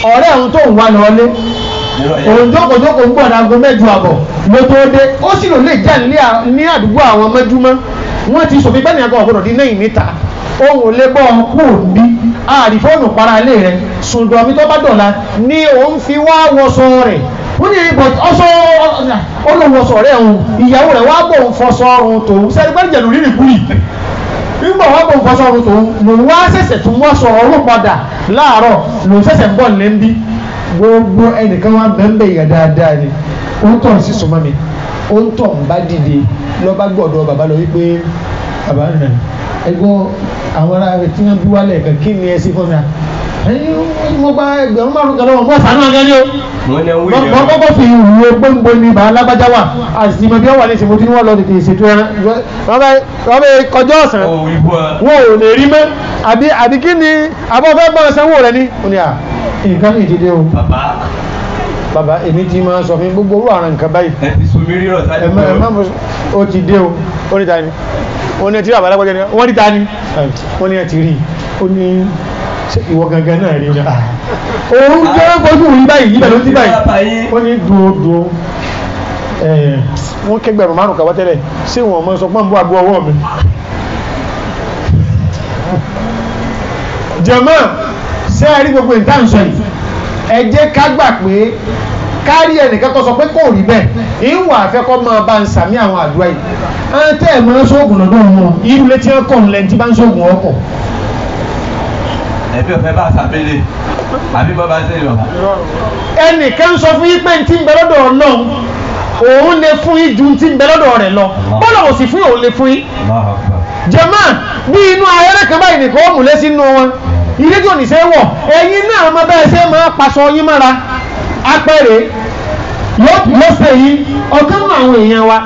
ọ̀rẹ́ àwọn tó ń wá lọ́ọ́lé òun jókòó ń gbọ́dọ̀ aago 8:30 ló tó dé ó sì lò lè jáde ní àdúgbò àwọn mẹ́júmọ́ wọ́n ti sọ pé bẹ́ẹ̀ ni àgọ́ ọ̀gbọ́dọ̀ dín náà níta ohun ò lè bọ́ ọ kú òbí àrífọ́ọ̀nù para ilé rẹ̀ sùndọ̀mí tó bá dọ̀la ní òun fi wá wọṣọ rẹ̀ wọ́n ní ìbọ̀ ọṣọ olówọṣọ rẹ̀ òun ìyàwó rẹ̀ wá bò ń fọṣọ ọrùn tòun sẹ́ni bá jẹ̀lú rírì kúrì nígbà wá bò ń fọṣọ ọrùn tòun lòun wá ṣẹ̀ṣẹ̀ tún wọṣọ ọrùn padà láàárọ̀ lòun ṣẹ̀ṣẹ̀ ń bọ̀ lẹ́ńbí gbogbo ẹnìkan wá bẹ́ẹ̀ yà dáadáa ni ó ń tọ̀ sí sọmọ mi ó ń tọ̀ ń bá dìde lọ́ba gbọ́dọ̀ bàbá lọ wípé bàbá nà ẹgbọ́n àwọn ará rẹ̀ tí wọ́n bí wálẹ̀ kan kí ni ẹ sí fún mi à ẹ̀yin mo gba ẹgbẹ̀rún márùn kan lọ́wọ́ mọ́ sànú àgẹ́ ni o wọ́n kọ́kọ́ fi ìwúwo gbóngbó ní bàá lágbájá wà àti ìmọ̀ bí wọ́n wà ní ìsìnkú tí wọ́n lọ tètè ṣètò ẹran wọ́n bẹ kọjọ́ ọ̀sán wọn ò lè rí mọ́ àbí kí ni abọ́fẹ́ bọ́ sanwó rẹ̀ ní ó ní à nǹkan ní ìdílé o bàbá èmi ti máa sọ fún gbogbo orú àrùn nǹkan báyìí ẹ ti sùn mí rírọ̀ sáyé ó ti dé o ó ní ta ni ó ní ẹ ti rí àbálá gbọ́dọ̀ ni wọ́n ní ta ni ó ní ẹ ti rí ó ní ìwọ gangan náà rí o òun jẹ́ gbójú òun báyìí yíbẹ̀ ló ti báyìí ó ní dúró wọ́n kẹgbẹ̀rún márùn kàwọ́ tẹ́lẹ̀ sí wọn mọ́ sọ pọ́n bó agbó ọwọ́ mi jẹ́mọ́ ṣé ẹ rí gbogbo ìtànsọ yìí ẹ jẹ́ ká gbà pé kárí ẹnìkan kọ́ sọ pé kò rí bẹ́ẹ̀ ìwà àfẹ́kọ́ máa bá ń sàmì àwọn àdúrà yìí ẹn tẹ́ ẹ̀ máa ń sóògùn lọ́dọ̀ wọn irú létí ẹ̀ kọ́ ńlẹ̀ tí bá ń sóògùn ọkọ̀. ẹbí ọ̀fẹ́ bá sàbẹ̀lẹ̀ àbí bọ́ bá ń sẹ́yìn ọ̀hún. ẹnìkan sọ fún yín pé ti ń bẹ lọ́dọ̀ Ọlọ́run òun lè fún yín ju ti ń bẹ lọ́dọ̀ rẹ̀ lọ bọ́lá ò sì fún òun lè fún yín. jàmáà bí inú ayẹyẹ kan báyìí nìkan ó múlẹ̀ sínú wọn ìrẹ́jọ́ ní sẹ́ wọ̀ ẹ̀yin náà máa bẹ́ẹ̀ sẹ́ máa paṣọ yín mára apẹ̀rẹ̀ lọ́sẹ̀ yìí ọ̀gán náà àwọn èèyàn wa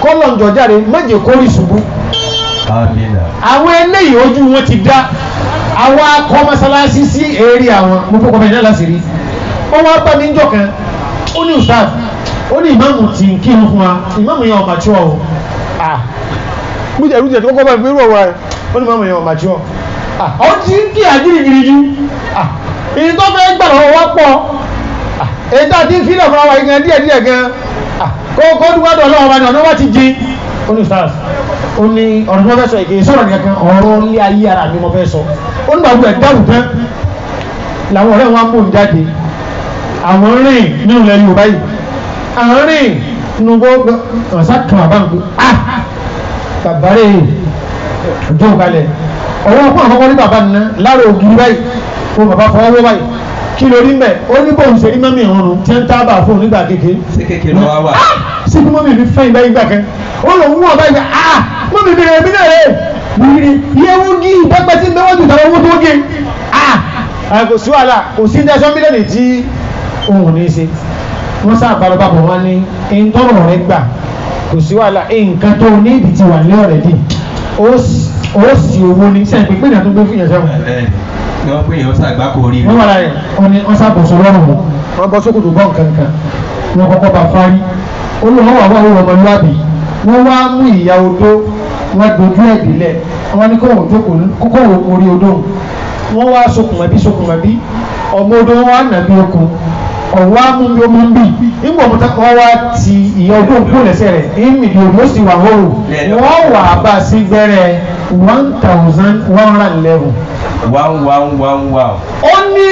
kọ́lọ̀ ń jọjáde méje kórì ṣubú àwọn eléyìí ojú wọn ti dá àwọn akọ mọ́sálásí sí èrè àwọn mo fọkọ bẹ́ẹ̀ náà láti rí wọ́n wá bá mi ń jọ kan ó ní ustaz ó ní ìmáàmù tí ń kírun fún wa ìmáàmù yẹn ọ̀mà tí wọ́n o mo jẹ́ ìrújẹ̀ tó kọ́kọ́ bá mi rú ọ̀rọ̀ rẹ̀ ó ní ìmáàmù yẹn ọ̀mà tí wọ́n ọ ti ń kí àjírígiri ju èyí tó fẹ́ gbà lọ́wọ́ wá pọ̀ èyí tó ti ń fílẹ̀ fún wa gan díẹ̀ gan kó dúpẹ́ lọ́wọ́ wa ni ọ̀nà wa ti jí ó ní stars ó ní ọ̀rọ̀ tí wọ́n fẹ́ sọ èké sọ̀rọ̀ nìkan ọ̀rọ̀ ilé ayé ara mi mo fẹ́ sọ ó ní gbàgbọ́ ẹ̀ dáhùn tán làwọn ọ̀rẹ́ wọn mú un jáde àwọn rìn nínú ilẹ̀ Yorùbá yìí àwọn rìn nínú gbogbo ọ̀sán kan àbáǹkú bàbá rẹ̀ ọjọ́ kalẹ̀ ọwọ́ fún àkọ́kọ́ ní bàbá nínú lára ògiri báyìí fún bàbá fọwọ́ báyìí kí lórí mẹ́ ó ní bóun ṣe rí mọ́mí ìrọ̀rùn tí ń tábà fún nígbà kékeré sí kékeré wá wà sí bí mọ́mí mi fẹ́ ìgbà ìgbà kan ó lọ wú ọ̀bá ìgbà mọ́mí mi rẹ̀ mí náà rẹ̀ wíri yẹ́wú gí ìpẹ́pẹ́ tí ń bẹ́wọ́ jù tàwọn owó tó gé kò sí wàhálà kò sí ndẹ́sọ́ mílíọ̀nù tí òun ní í ṣe wọ́n sá àbálọ́ bàbọ̀ wọn ní ìtọ́rọ̀ rẹ̀ gbà kò sí wàhálà nǹkan tó ní ìdí ti wà ní ọ̀rẹ́ dì ó sì owó ní sẹ́yìn pé ìyàn tó gbé fún ìyàn sẹ́wọ̀n. ni wọ́n pè yàn sàgbà kò rí i. wọ́n wà láyé wọ́n sábòsọ lọ́rùn wọn wọ́n bọ́ sókòtò bọ́ nǹkankan wọ́n kọ́kọ́ bá fárí olùwọ́n wà wọ́n ọmọlúwàbí wọ́n wá mú ìyá odó wọ́n dojú ẹ̀ délẹ̀ wọ́n ní kókó orí odó wọ́n wá sokùnmọ̀bí ọmọ odó wọn wá nàbí okùn ọ̀wọ́ amúmi omi ń bì nígbà ọmọ tó wọ́n wá ti ìyá odó kú lẹ́sẹ̀ rẹ̀ ìmìdí odó sì wà hóòrò wọ́n wà bá sí gbẹ́rẹ́ 1,111. ó ní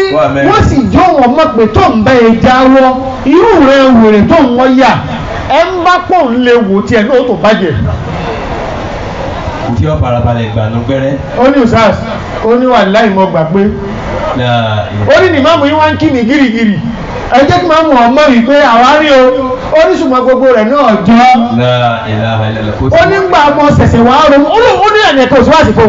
wọ́n sì jó wọn mọ̀ pé tó ń bẹ́ ẹ jáwọ́ irú rẹ̀ wèrè tó ń wọ́n yà ẹ ń bá pọ̀ ń lè wò tí ẹ náà tó bàjẹ́. tí ó farabalẹ̀ gbànú gbẹ́rẹ́. ó ní usas ó ní wà láì mọ̀ gbà pé ó ní ní máàmù yín wá ń kí mi gírígírí ẹ jẹ́ kí máa mọ̀ ọmọ yìí pé àwárí o oníṣùmọ̀ gbogbo rẹ̀ náà jọ ó nígbà ọmọ ṣẹ̀ṣẹ̀ wà á ronú ó ní ẹ̀nì ẹ̀kọ́ òṣùwà àsìkò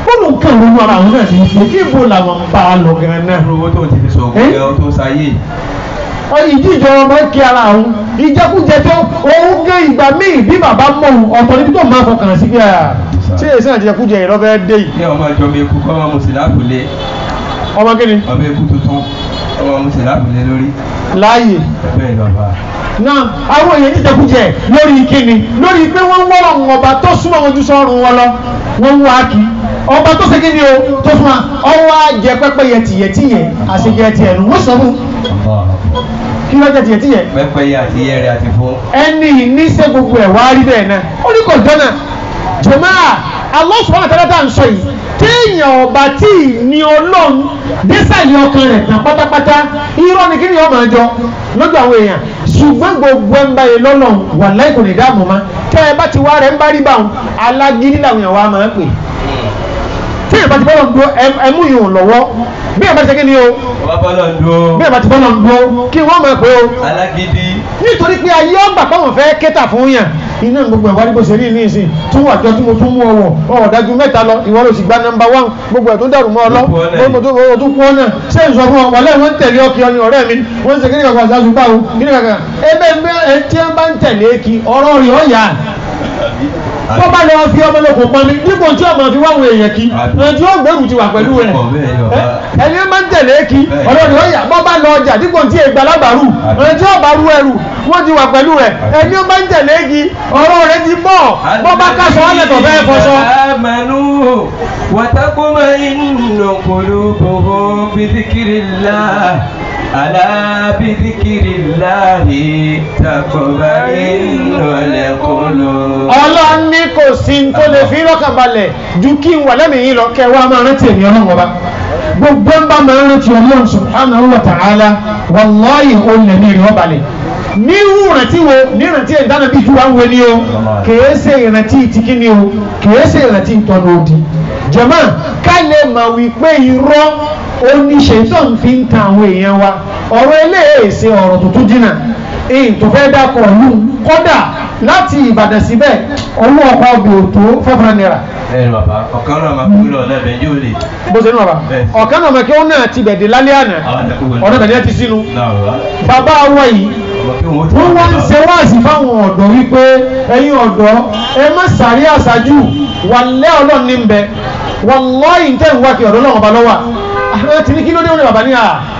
ó lù ń kàn ronú ara àwọn náà ní kí ibo làwọn bá a lọ gan náà. owó tó ti fi sọ ògùn tó sáyé. ìjíjọ ọmọ kí ara òun ìjẹkújẹ tó òun gé ìgbà míì bí bàbá mọ ọ̀tọ̀ níbi tó máa fọkàn sí bí ṣé èsì náà jẹkújẹ yìí lọ́fẹ́ dé yìí. ní ọmọ ìjọ mi kú kọ́ ọmọ mùsùlùmí lé. ọmọ kí ni. ọmọ ikú tuntun ọmọ mùsùlùmí lé lórí. láàyè. bẹ́ẹ̀ bàbá. náà àwọn èèyàn jíjẹkújẹ lórí kíni lórí pé wọ́n ń wọ́rọ̀ ọba tó súnmọ́ wọn ju sọ́run wọn lọ wọ́n ń wá kí ọba tó ṣe kíni o tó fún wa ọwọ́ àjẹ pẹ́pẹ́ yẹtìyẹtìyẹ àṣejẹ tiẹ̀ nù wọ́n sọ fún kí ló jẹ́ tìyẹtìyẹ. pẹ́pẹ́ yẹ àti yẹ rẹ àti fún. ẹni níṣẹ́ gbogbo ẹ̀ wá rí bẹ́ẹ̀ náà ó ní kò jọ́nà jàmáà Allah subhanahu wa ta'ala ń sọ yìí téèyàn ọba tí ní ọlọ́run désàlẹ̀ ọkàn rẹ̀ tán pátápátá irọ́ ni kí ni ọmọ àjọ lọ́dọ̀ àwọn èèyàn ṣùgbọ́n gbogbo ẹ̀ ń báyìí lọ́lọ́run wà láì kò ní dáàmú ma tẹ́ ẹ bá ti wá rẹ̀ ń bá rí báwọn alágídí làwọn èèyàn wá máa ń pè tí ìbá ti bọ́lọ̀ ń dúró ẹmú yìí lọ́wọ́ bí ìbá ti ṣe kí ni o bí ìbá ti bọ́lọ̀ ń dúró kí wọ́n máa pè o alágídí nítorí pé ayé ọgbà pàwọn fẹ́ kẹta fún yàn iná gbogbo ẹ̀wá níbo ṣe rí ní ìsìn tún wà jọ tí mo tún mú ọwọ́ ọ̀dájú mẹ́ta lọ ìwọ ló sì gba nọ́mbà 1 gbogbo ẹ̀ tó dàrú mọ́ ọ lọ mo tún kú ọ náà ṣé n sọ fún ọ wọlé wọn ń tẹ̀lé ọkì ọyìn ọ̀rẹ́ mi wọ́n ń ṣe kíni kankan ṣáṣù báwo kíni kankan ebe ẹ tí wọ́n bá ń tẹ̀lé kí ọ̀rọ̀ rẹ̀ ọ̀ yà wọ́n bá lọ fi ọmọ lókun pọn mi dípò tí ọmọ fi wáwọn èèyàn kí ẹni tí ó gbèrú ti wà pẹ̀lú rẹ̀ ẹni máa ń tẹ̀lé kí ọ̀rọ̀ rẹ̀ ọ̀ yà bọ́ bá lọ ọjà dípò tí ègbà lábàárù ẹni tí ó bá rú ẹrù wọ́n ti wà pẹ̀lú rẹ̀ ẹni ó bá ń tẹ̀lé kí ọ̀rọ̀ rẹ̀ ti bọ̀ bọ́ bá kásọ̀ ọ́lẹ̀ tó fẹ́ fọṣọ. وتطمئن قلوبهم بذكر الله ألا بذكر الله تطمئن القلوب. Ọlọ́run ní kò sí tó lè fi lọ́kàn balẹ̀ ju kí n wà lẹ́mìí yín lọ kẹwàá máa rántí èmi ọlọ́run ọba gbogbo ń bá máa rántí ọlọ́run subhanahu wa ta'ala wallahi ó lè ní ìrìn ọbalẹ̀ ní ìrántí wo ní ìrántí ìdáná bíi juwa ń wo ni o kìí ṣe ìrántí ìtìkí ni o kìí ṣe ìrántí ìtọ́nà òdì jàmá ká lè mọ̀ wípé irọ́ oníṣètọ́n fi ń tan àwọn èèyàn wa ọ̀rọ̀ eléyèsè ọ̀rọ̀ tó tún dínà èyí tó fẹ́ dákọ̀ ọ̀lú kódà láti Ìbàdàn síbẹ̀ owó ọkọ̀ ọbẹ̀ òtó 500 naira. ẹ bàbá ọ̀kan náà máa kúrò lẹ́bẹ̀ẹ́ yóò lè. bó ṣe ní bàbá ọ̀kan náà máa kí wọ́n náà ti bẹ̀dẹ̀ lálẹ́ àná ọ̀dọ̀ bẹ̀dẹ̀ ti sínú. bàbá wa yìí wọ́n wá ń ṣe wáàsí fáwọn ọ̀dọ́ wípé ẹ̀yin ọ̀dọ́ ẹ má sàrí àṣáájú wàlẹ́ ọlọ́run ní bẹ wallahi tẹ́ ń wá kí ọ̀dọ́ náà ọba lọ́wọ́ àwọn tí ní kí ló dé wọn ní bàbá ní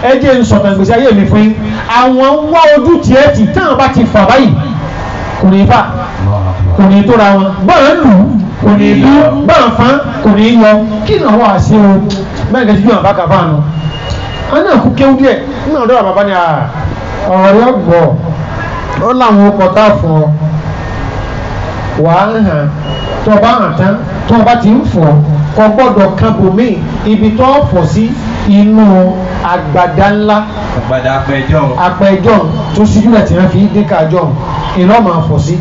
ẹjẹ́ ń sọ̀tàn ìgbésí ayé mi fún yín àwọn wá ojú tiẹ̀ tì táwọn bá ti fà báyìí kò ní fà kò ní tóra wọn bọ́ọ̀ lù kò ní lù bọ́ọ̀ fán kò ní yọ kí náà wà sí o bẹ́ẹ̀ gẹ́gẹ́ bí wọn bá kà fáà nù. àwọn náà kú kéwú díẹ̀ nínú ọ̀dọ́ bàbá ní ọ̀rọ̀ yọ gbọ́ ó láwọn ọkọ̀ tá a fún ọ wàá hàn tó o bá hàn tán tó o bá ti ń fọ̀ kò gbọ́dọ̀ kan bòmí ibi tó fọ̀ sí inú àgbàdá ńlá àgbàdá apẹjọ́ tó síjú rẹ̀ tí wọ́n fi dé kájọ́ iná máa fọ̀ sí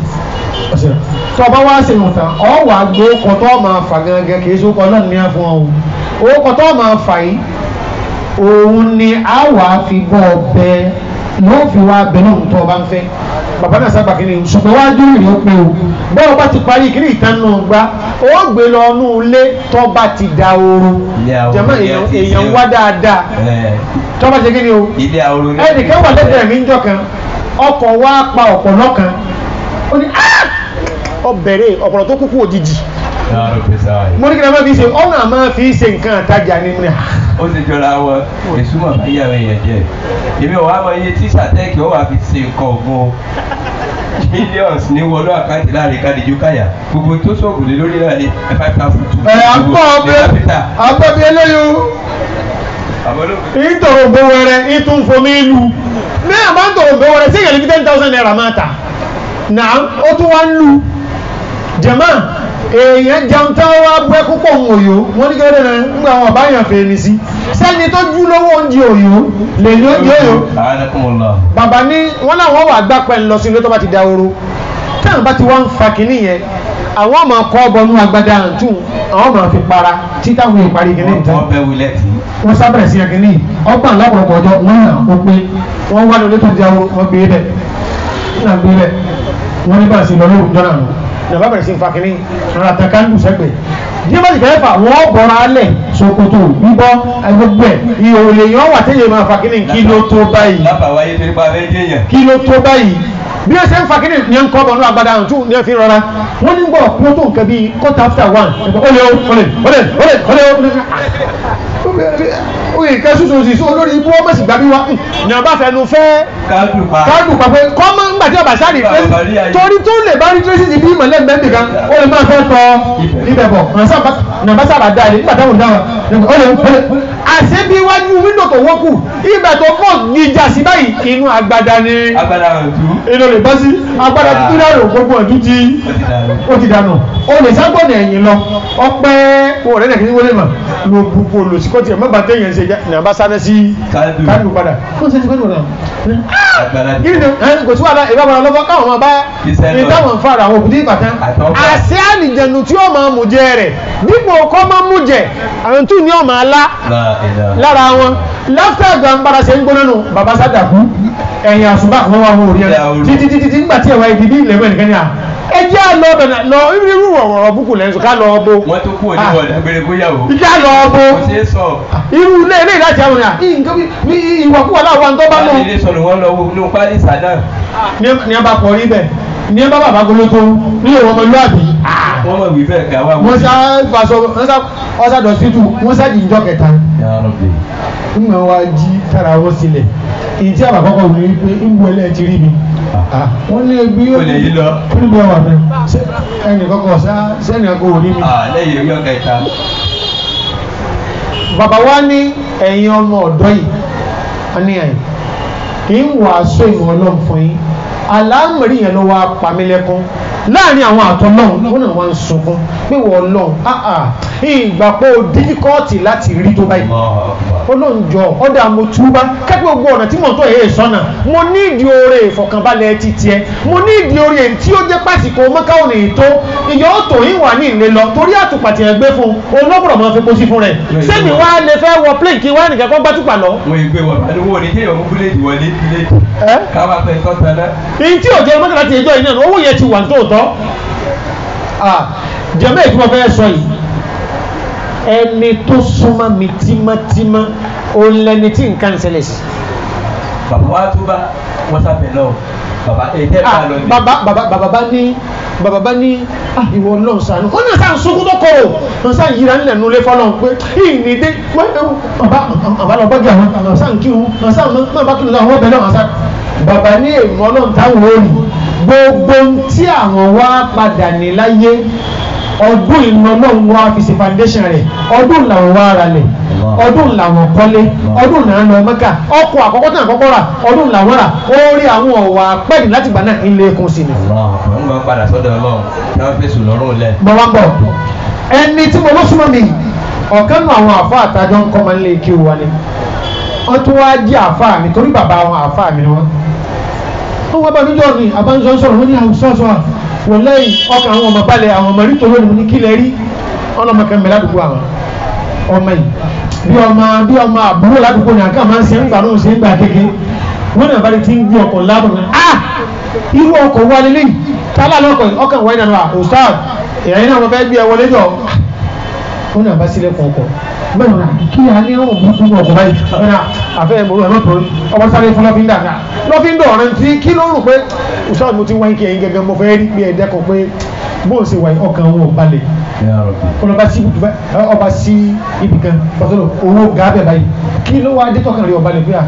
tó o bá wá ṣe ìwọ̀ntàn ọ wà gbé ọkọ̀ tó máa fà gangan kì í ṣe ọkọ̀ náà ní àfún ọ ọkọ̀ tó máa fà yìí òun ni a wà fi bọ́ ọbẹ̀ ló fi wá bẹ̀ náà tó o bá ń fẹ́ bàbá náà sábà kìíní ṣùgbọ́n wá dúró ìrìn ó pé o bọ́ọ̀ bá ti parí kìíní ìtànù gbá ó gbé lọ ọnú ilé tó bá ti da ooru jẹ́mọ́ èèyàn wá dáadáa tó bá ti kìíní o ẹnìkan wà lẹ́gbẹ̀ẹ́ mi ń jọ kan ọkọ̀ wá pa ọ̀pọ̀lọ́ kan ó ní ọ bẹ̀rẹ̀ ọ̀pọ̀lọ́ tó kúkú òjijì mo ní kí ni a máa fi ṣe ọ̀nà máa fi ṣe nǹkan àtajà ní mi. ó ti jọra wọn èso mọ̀ bá yàrá èèyàn jẹ́ èmi ò wá mọ iye tí sàtẹ́ẹ̀kì ó wà fi ṣe nǹkan ògùn millions ní wọlé àkáǹtì láàrin kádìjú káyà gbogbo tó sọ̀gùn lé lórí náà ní 5,000. àgbọ̀bí eléyìí ìtòrò gbowórẹ ìtúnfomi ìlú ní àbá ń tòrò gbowórẹ sí ìyẹn ní 10,000 naira máa tà náà ó tún wá ń lu jẹ̀mọ́ èèyàn jẹun tán wá bẹ́ púpọ̀ ń òyò wọ́n ní kẹ́rẹ́ rẹ̀ nígbà wọn bá yàn fèrè ní sí sẹ́ni tó jú lówó oúnjẹ òyò lè ní oúnjẹ òyò bàbá ní wọ́n láwọn wà gbá pẹ̀lú lọ sí ilé tó bá ti da ooru táwọn bá ti wá ń fa kìíní yẹn àwọn ọmọ kọ́ bọnú agbada àǹtún àwọn ọmọ fi para títà wọn ìparí kìíní ìtàn wọ́n sábẹ̀rẹ̀ sí akíní ọgbà lápapọ̀ ọjọ́ wọ́n hàn ó pé wọ́n wá lórí tó jẹ́ wọ́n gbé bẹ̀ wọ́n ní bá sí lọ lóòrùn jọ́nà nù nàbà bẹ̀rẹ̀ sí fa kìíní rárá takandu sẹ́gbẹ̀ ní bá sì kẹ́ fà wọ́n bọ̀ra alẹ̀ sokoto bíbọ́ gbogbo ẹ̀ ìhòòlè yẹn wà tẹ́lẹ̀ máa fa kìíní kí ló tó báyìí bí ẹ ṣe ń fa kíni ní ẹnkọ́ ọmọ náà agbada àrùn tún ní ẹ fi rọra wọ́n ní gbọ́ kó tó nǹkan bíi quarter after 1 olè kẹsùsù sí olórí ibú ọmọ sì gbàbí wa ní ọba fẹnu fẹ́ káàdù pàpẹ kọ́mọ ńgbàtí ọba sáré torí tó lè bá rí tracy ti bí ìmọ̀lẹ́ mẹ́bì kan ó lè máa fẹ́ tọ ibẹ̀ bọ̀ nàbá sábà dá ilé nígbà táwọn dáwà àṣẹ bí wájú wíńdò tó wọ́kù ibẹ̀ tó pọ̀ gbìjà sí báyìí inú agbada ni inú lè bọ́ sí agbada títí dànù gbogbo ọdún tí ó ti dànù ó lè ságbọ́n ẹ̀yìn lọ ọpẹ́ owó rẹ̀ nìkan wọlé mà ló gbogbo olùsíkọ́tì ẹ̀ mọ́bà téèyàn ṣe nàbá sáná sí kánú padà fún ṣe ti kánú náà kò sí wàhálà ìbábara lọ́fọ́ káwọn máa bá ìtàwọn fara àwọn òkúté ìbàtán àṣẹ àlìjẹnu tí ó máa mú jẹ rẹ̀ dípò kọ́ máa mú jẹ àwọn tún ní ọmọ alá lára wọn láfíà gbàǹgbàrà ṣe ń gbóná nù bàbá sádàkú ẹ̀yìn àṣùbà àwọn wa wò rí ẹ títí nígbà tí ẹ̀wà ìdìbí ilẹ̀ nìkan ní à ẹjẹ́ àlọ́ ọ̀bẹ̀nà lọ irú ọ̀rọ̀ búkù lẹ́sùn ká lọ ọbọ̀ wọ́n tó kú òní wọ̀dà gbére kóyàwó ìjà lọ ọbọ̀ irú ilé ìdájì àwọn ìwàkúwà láwọn tó bá lọ ilé sọ̀rọ̀ wọn lọ ní pálí sàdá ní a bá pọ̀ rí bẹ̀ ní a bá bàbá golótó ní ìwọ̀n ọmọlúwàbí wọ́n mọ̀ wí bẹ́ẹ̀ ká wà wọ́n sá fàṣọ wọ́n sá dọ̀sítù wọ́n sá dìjọ́ kẹta nígbà wá jí tára wọ́n sílẹ̀ ìdí àbàkọ́kọ́ wù ní pé ń bu ẹlẹ́ ti rí mi wọ́n ní ẹbí yóò ní níbi ẹwà mi ẹnì kọ́kọ́ sẹ́ni ọkọ̀ wò ní mi. lẹ́yìn orí ọ̀gá ìta. bàbá wa ní ẹ̀yin ọmọ ọ̀dọ́ yìí wọ́n ní ẹ̀yìn kì í wàásù ìmọ̀ ọlọ́run fún yín aláàmọ̀rí yẹn ló wá pamílẹ́kún láàrin àwọn àtọ́lọ́hún wọn náà wá ń sunkún pé wọ́n lọ́hún ìgbà pé ó dífíkọ́ọ̀tì láti rí tó báyìí ọlọ́run jọ ọ̀dà mo túbá kẹ́pẹ́ gbogbo ọ̀nà tí mò ń tọ́ èyí sọ́nà mo ní ìdí oore ìfọ̀kànbalẹ̀ ti tiẹ̀ mo ní ìdí oore tí ó jẹ́ pàṣípò mọ́káwọn èyí tó ìyọ́ tó yín wà ní ìlé lọ torí àtùpàtì ẹ̀ gbé fún olóbùrọ̀ máa fi kó sí fún rẹ̀ sẹ́mi wá lè fẹ́ wọ plane kí wá nìkan kọ́ gbátùpà lọ. wọ́n ìgbé wọn àdúgbò ní kéèyàn mú búlẹ̀dì wọlé káwá pẹ́ tọ́ta náà. èyí tí òjò mọ́tò láti ẹjọ́ yìí náà owó yẹn ti wà ní tòótọ́ jẹ́mẹ́ ìtumọ̀ fẹ́ sọ yìí ẹni tó súnmọ́ mi tímọ́tímọ́ òun lẹni tí nǹkan ń ṣẹlẹ̀ sí. bàbá wa tó bá wọn sáfẹ́ náà bàbá ètè bá lọ ní. bàbá bá ní ìwọ Ọlọ́run ṣàánú ó náà sáà ń sunkún tó kọ̀rọ̀ wọn sáà yíra nílẹ̀ nulẹ̀ fọlọ́n pé ìní dé bàbá lọ bọ́jà wọn sáà ń kírun wọn sáà má bá kírun láwọn ọbẹ̀ náà wọn sáà bàbá ní èèmọ̀ Ọlọ́run táwọn ò rí gbogbo tí àwọn wá padà ní láyé ọdún ìná náà wá fi ṣe foundation rẹ̀ ọdún làwọn wá ara lẹ̀ ọdún làwọn kọ́lé ọdún náà lọ Mẹ́kà ọkọ̀ àkọ́kọ́ tán àkọ́kọ́ rà ọdún làwọn rà ó rí àwọn ọ̀wà pẹ́ẹ́dì láti gbà náà ilé ẹkùn sí ni. wọ́n máa padà sọ́dọ̀ Ọlọ́run tí wọ́n fèsì lọ́rùn lẹ̀. mo wá ń bọ̀ ẹni tí mo lọ súnmọ́ mi ọ̀kan nù àwọn àfa àtàjọ ń kọ́ máa ń lé kí wa ni wọ́n tún wá jí àfa mi torí bàbá àwọn àfa mi ni wọ́n wá bá mi jọ ní àbájọ sọ̀rọ̀ wọ́n ní àwùsọ̀sọ̀ wọ́n lẹ́yìn ọkàn àwọn ọmọ balẹ̀ àwọn ọmọ rí tòwé ní kílẹ̀ rí ọlọ́mọ kẹmẹ́ ládùúgbò àwọn ọmọ yìí bí ọmọ àbúrò ládùúgbò ní àká máa ń ṣe ń gbà lóhùn ṣe ń gbà kéke wọ́n náà bá rí tí ń gbé ọkọ̀ lábọ̀ náà irú ọkọ̀ wà lélẹ́yìn tálá lọ́kọ̀ ọkàn wáyé náà ọ̀stáà ìyàyín náà wọ́n fẹ́ gbé ẹwọlé jọ wọ́n náà bá sílẹ̀ fún ọkọ̀ bẹ́ẹ̀ náà kí a ní ọ̀rọ̀ burúkú ọkọ̀ báyìí ọ̀nà àfẹ́ ìmọ̀rú ẹ̀mọ́ tó ọmọ sáré fún lọ́fíńdà náà lọ́fíńdà ọ̀rẹ́ tí kí ló rò pé ọ̀sán mo ti wáyé kí ẹ̀yin gẹ́gẹ́ mo fẹ́ rí pé ẹ̀dẹ́kọ̀ pé bó ṣe wáyé ọkàn wọn ò balẹ̀ ọba sí ibì kan pàtàkì owó gàábẹ̀ báyìí kí ló wá dé tọkàn rí ọba lè pé à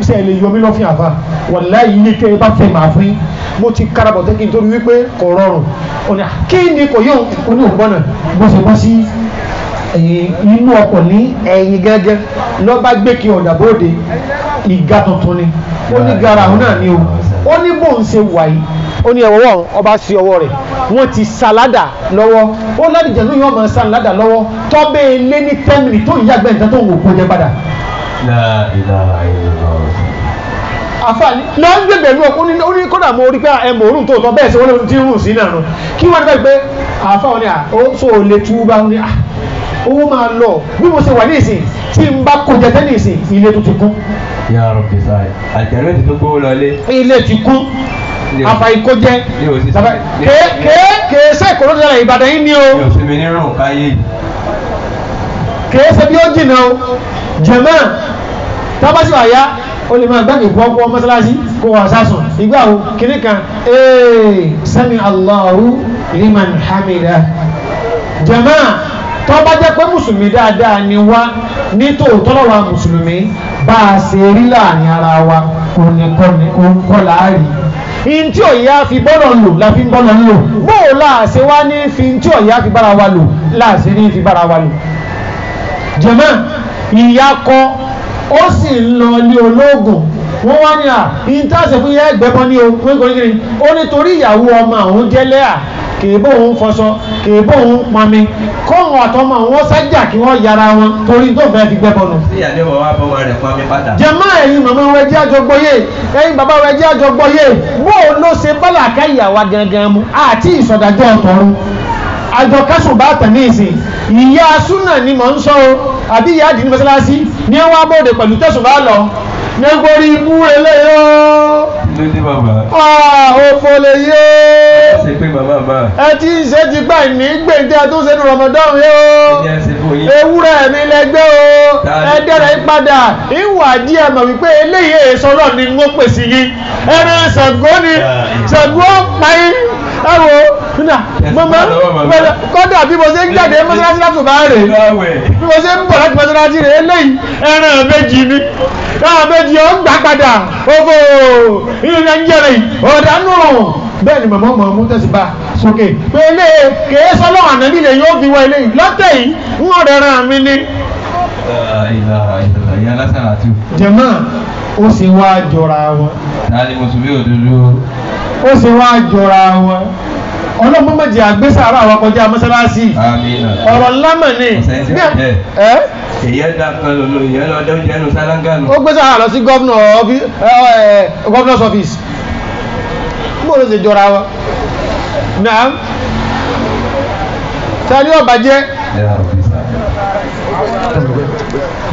ṣe lè yọ mí lọ́fín àfa wàláhì ilé tẹ́ ẹ bá fẹ́ máa fún yín mo ti karabọ̀ tẹ́kí nítorí wípé kò rọrùn ọ̀nà kí ni kò yóò oní òpópónà bó ṣe bọ́ sí inú ọkọ̀ ní ẹ̀yìn gẹ́gẹ́ lọ́ba gbé kí ọ̀dà bóde ìga tuntun ni ó ní gara òun náà ni o ó ní bó ń ṣe wà yìí ó ní ẹ̀wọ̀wọ́ ọba sí ọwọ́ rẹ̀ wọ́n ti sàládà lọ́wọ́ ó ládìjẹ́ ló yọ ọmọ sàládà lọ́wọ́ tọ́bẹ̀ lé ní 10 minutes tó ń yàgbẹ́ nǹkan tó ń wò kó jẹ padà. àfààní lọ ń gbẹ̀gbẹ̀ ní ọkùnrin ó ní kódà mo rí pé ẹmọ òórùn tó tọ́ bẹ́ẹ̀ sí wọ́n lè ti rùn sí náà nù kí wọ́n dẹ́ pé àfààní ni ó so lè túbá ní owó máa lọ bí mo ṣe wà ní ìsìn tí n bá kó jẹ tẹ́ ní ìsìn ilé tó ti kún. Ya Rabbi sáà àjẹrò ti tó gbówó lọlé. ilé ti kún àfàìkójẹ kèéṣe ìkòrò tẹ́lẹ̀ Ìbàdàn yìí ni o kèéṣe bí ó jìnà o jẹ̀mọ́ tọ́bá sí wáyá o lè máa gbági pọ́pọ́ mọ́sálásí kó wà sásùn ìgbà o kìní kan sami Allahu liman hamida jẹ̀mọ́ tọ́bá jẹ́ pé mùsùlùmí dáadáa ni wá ní tòótọ́ lọ́wọ́ mùsùlùmí bá a ṣe rí láàrin ara wa kò láàrí in tí ọ̀yá fi bọ́lọ̀ lò la fi ń bọ́lọ̀ lò bóò láàṣẹ wá ní fi tí ọ̀yá fi bára wa lò láàṣẹ ní fi bára wa lò jẹ́mọ́ ìyá kọ ó sì ń lọ ní ológun wọ́n wá ní ìntàṣẹ fún yẹ́ ẹgbẹ́bọ́ ní oríkèrí ó nítorí ìyàwó ọmọ àwọn jẹ́lẹ́ kèébó òun fọṣọ kèébó òun pami kọ́hùn àtọmọ wọn sájà kí wọ́n yára wọn torí tó fẹ́ fi gbẹ́bọ̀ nù. sí ìyàlẹ́ wọn wá bọ́mọ rẹ̀ pami padà. jẹ́mọ́ ẹ̀yin màmá wẹ̀ jẹ́ àjọgbọ́yé ẹ̀yin bàbá wẹ̀ jẹ́ àjọgbọ́yé bó o ló ṣe bọ́là ká ìyàwó gangan mu àti ìsọ̀dájọ́ ọ̀tọ̀run àjọ kásùn bá tẹ̀ ní ìsìn ìyá súnà ni mò ń sọ o àbí ìyá àdínní mọ́sálásí ní wọ́n á bòde pẹ̀lú tẹ̀sùn bá lọ nítorí ibú eléyó lóde bàbá òfò lè yé ṣe pé bàbá bá ẹ tí ń ṣe ti gbà ní gbèǹdé tó ṣe ní Ramadan yóò ewúrẹ́ mi lẹ́gbẹ́ o ẹ̀dẹ̀rẹ̀ padà ìwà díẹ̀ mọ̀ wípé eléyìí èso náà ni wọ́n pèsè yìí ẹran Ṣàngó ni Ṣàngó pààyè ẹwọ mọ́mọ́ kọ́dà bí mo ṣe ń jáde mọ́sálásí láti bá rè bí mo ṣe ń bọ̀ láti mọ́sálásí rè eléyìí ẹran méjì ni ẹran méjì ó ń gbà padà owó inú ní ẹnjẹ́rì ọ̀dánù bẹ́ẹ̀ ni mọ̀mọ́ mọ̀ mú tẹ̀síbà sókè pé ilé kèé sọ́lọ́ ànábì lè yóò fi wọ eléyìí lọ́tẹ̀ yìí ń wọ́n rẹ̀ ẹran mi ni. jẹ̀mọ́ ó sì wá jọra wọn. tani mùsùlùmí òdodo. ó sì wá jọra wọn ọlọ́mọ méjì àgbésàrà àwọn kọjá mọ́sálásí ọ̀rọ̀ lámà ní èyẹ́ dákan lòlò ìyẹ́ lọ dẹ́rù jẹ́nu sálángánù. ó gbésàrà lọ sí governor's office bó ló ṣe jọra wọn náà tàbí ọba jẹ́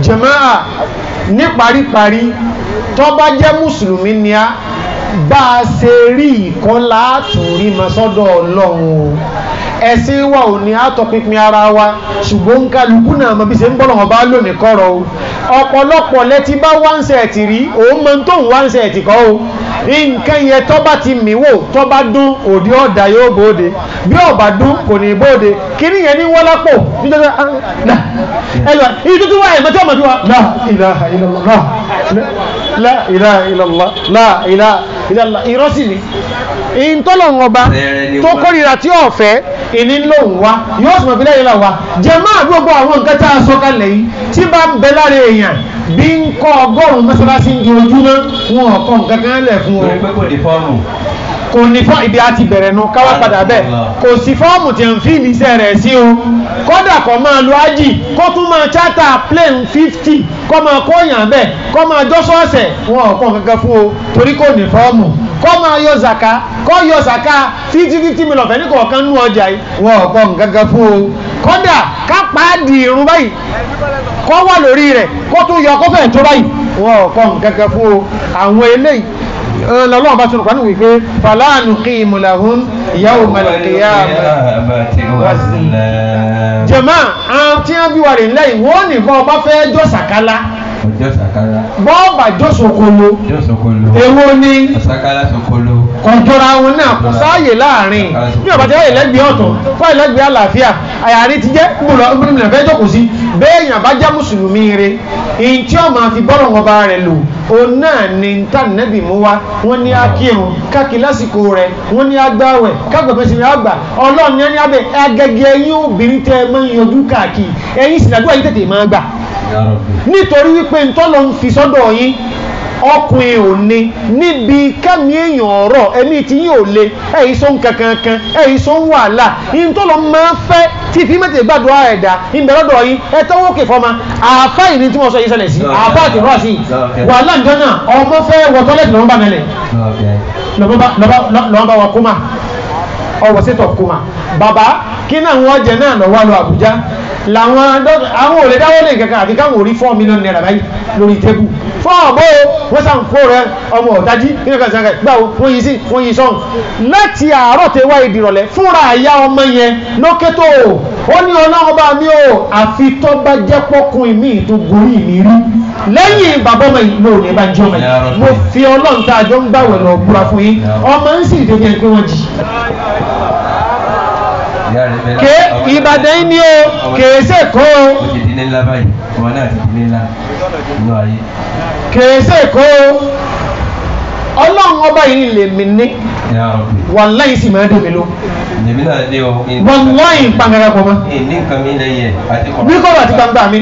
jàmáà ní paríparí tó bá jẹ́ mùsùlùmí ni a bá a ṣe rí ìkọ́lá àtúrí masọ́dọ̀ Ọlọ́run o ẹ̀sìn wa ò ní àtọ̀pinpin ara wa ṣùgbọ́n kálukú náà mọ̀ bí ṣe ń bọ́ lọ́wọ́ bá lónìí kọ́rọ̀ o ọ̀pọ̀lọpọ̀ lẹ́tí bá wáńsẹ̀ẹ̀tì rí òun mọ̀ tó ń wáńsẹ̀ẹ̀tì kọ́ o nǹkan yẹn tó bá ti mìíwò tó bá dún òdi ọ̀dà yóò bóde bí ọ̀bà dún kò ní bóde kíní yẹn ní wọ́lápò nítorí ẹ̀yọ́ ìtútù wáyé mọ́tí ọmọ tí wa la ilaha illallah la ilaha illallah la ilaha illallah ìrọ́sì ni ìntọ́lọ̀ ọba tó kórìíra tí ọ̀fẹ́ ìní lòun wá yóò sì mọ̀ fi lẹ́yìn lọ́wọ́ jẹ máa gbogbo àwọn nǹkan tá a sọ kalẹ̀ yìí tí bá ń bẹ lára èèyàn bí ń kọ́ ọgọ́rùn-ún mọ́sálásí ń di ojúmọ́ wọn ọ̀kọ́ nǹkan kan lẹ̀ fún o kò ní fọ́ ibi àti bẹ̀rẹ̀ nu káwá padà bẹ́ẹ̀ kò sí fọ́ọ̀mù tí ń fi ìlísẹ̀ rẹ̀ sí o kódà kó máa lo ájì kó tún máa chátà plane 50 kó máa kóyàn bẹ́ẹ̀ kó máa jọ́sọ́ọ̀sẹ̀ wọn ọ̀kọ́ nǹkan fún o torí kò ní fọ́ọ̀mù kọ́ máa yọ zaka kọ́ yọ zaka 50 mílíọ̀nù fẹ́ ní kọ̀ọ̀kan nú ọjà yìí wọn ọ̀pọ̀ nǹkan fún o kọ́dà ká pàádì irun báyìí kọ́ wà lórí rẹ̀ kó tún yọ kọ́fẹ́ tó báyìí wọn ọ̀pọ̀ nǹkan fún o àwọn eléyìí lọ́lọ́wọ́ bá tún kánú wípé fala nuqimu lahum yawmal qiyamati wazna jàmá àwọn tí wọ́n bí wà rè lẹ́yìn wọ́n ní bọ́ ọba fẹ́ jọ́ sàkálá bọ́ọ̀bà jọ́sọ̀kolo èwo ni kọjọra wọn náà kò sáàyè láàrin bí ọba tí wáyé lẹ́gbẹ̀ẹ́ ọ̀tọ̀ fáyé lẹ́gbẹ̀ẹ́ àlàáfíà àyàrí ti jẹ́ gbọ́nà fẹ́ jókòó sí bẹ́ẹ̀yàn bá jẹ́ mùsùlùmí rẹ̀ in tí ó máa fi bọ́rọ̀ wọn bá rẹ̀ lò ó náà ni tànẹ́bì mú wá wọ́n ní akírun káàkì lásìkò rẹ̀ wọ́n ní agbáwẹ̀ kágbẹ̀fẹ́sì ní àgbà ọlọ́run ní abẹ́ agẹgẹ ẹ̀yin obìnrin tẹ́ máa ń yọjú káàkì ẹ̀yin sì làdúrà yìí tètè máa gbà nítorí wípé ntọ́lọ ń fi sọ́dọ̀ yín ọkùnrin ò ní níbi kẹ́mi èèyàn ọ̀rọ̀ ẹ̀mí tí yóò le ẹ̀yìn sọ ń kankan ẹ̀yìn sọ ń wàhálà yìí tó lọ máa ń fẹ́ tí fi mẹ́tẹ̀ẹ́ gbàdúrà ẹ̀dá ìbẹ̀rọ̀dọ̀ yìí ẹ tọ́wọ́ kè fọ́ma àáfà yìí ni tí wọ́n sọ yìí ṣẹlẹ̀ sí àáfà àti rọ́ọ̀sì wàhálà ń jọ́nà ọmọ fẹ́ wọ tọ́lẹ̀tì lọ́wọ́ bá mẹ́lẹ̀ lọ́wọ́ bá wa kúmà ọwọ́ sí tọ̀ kúmà bàbá kí náà wọ́n jẹ náà lọ́wọ́ lọ Àbújá làwọn àwọn òlè dáwọ́ lè kankan àti káwọn orí 4 million naira báyìí lórí tébù fún ọ̀bọ̀ wọ́n sàn kó rẹ ọmọ ọ̀dájí nínú kan sàn gbáwo wọ́n yí sí wọ́n yí sọ́hùn láti àárọ̀ tẹ wá ìdìrọ̀lẹ́ fúnra àyà ọmọ yẹn lókè tó ó ní ọlọ́run bá mi ò àfi tó bá jẹ́ pọ́kùn ìmí tó gorí mi rí lẹ́yìn bàbá ọmọ yìí lóòrùn ẹ̀ bá ń jẹ́ ọmọ yìí mo fi ọlọ́run tá a jọ ń gbàwẹ̀ lọ búra fún yín ọmọ ń sì débi ẹni pé wọ́n jì ke Ìbàdàn ni o kèése kó o kèése kó o ọlọ́run ọba yìí lè mi ní wàláhì sì máa dèmi ló wàláhì pàǹgàrà pọ̀ mọ́ bí kọ́ bá ti gbangba mi.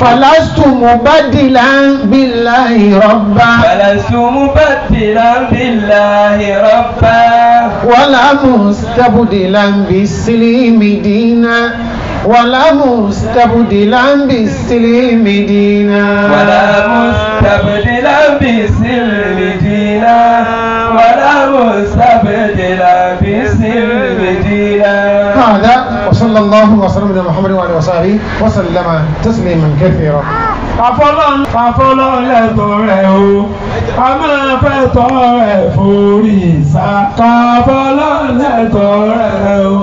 فلست مبدلا بالله ربا فلست مبدلا بالله ربا ولا مستبدلا بالسلم دينا ولا مستبدلا بالسلم دينا ولا مستبدلا بالسلم دينا ولا مستبدلا بالسلم دينا هذا وصلى الله وسلم على محمد وعلى وصحبه وسلم تسليما كثيرا. Fàfọ́lọ́ lẹ́tọ̀ rẹ̀ o, a máa fẹ́ tọ́ rẹ̀ forí sá. Fàfọ́lọ́ lẹ́tọ̀ rẹ̀ o.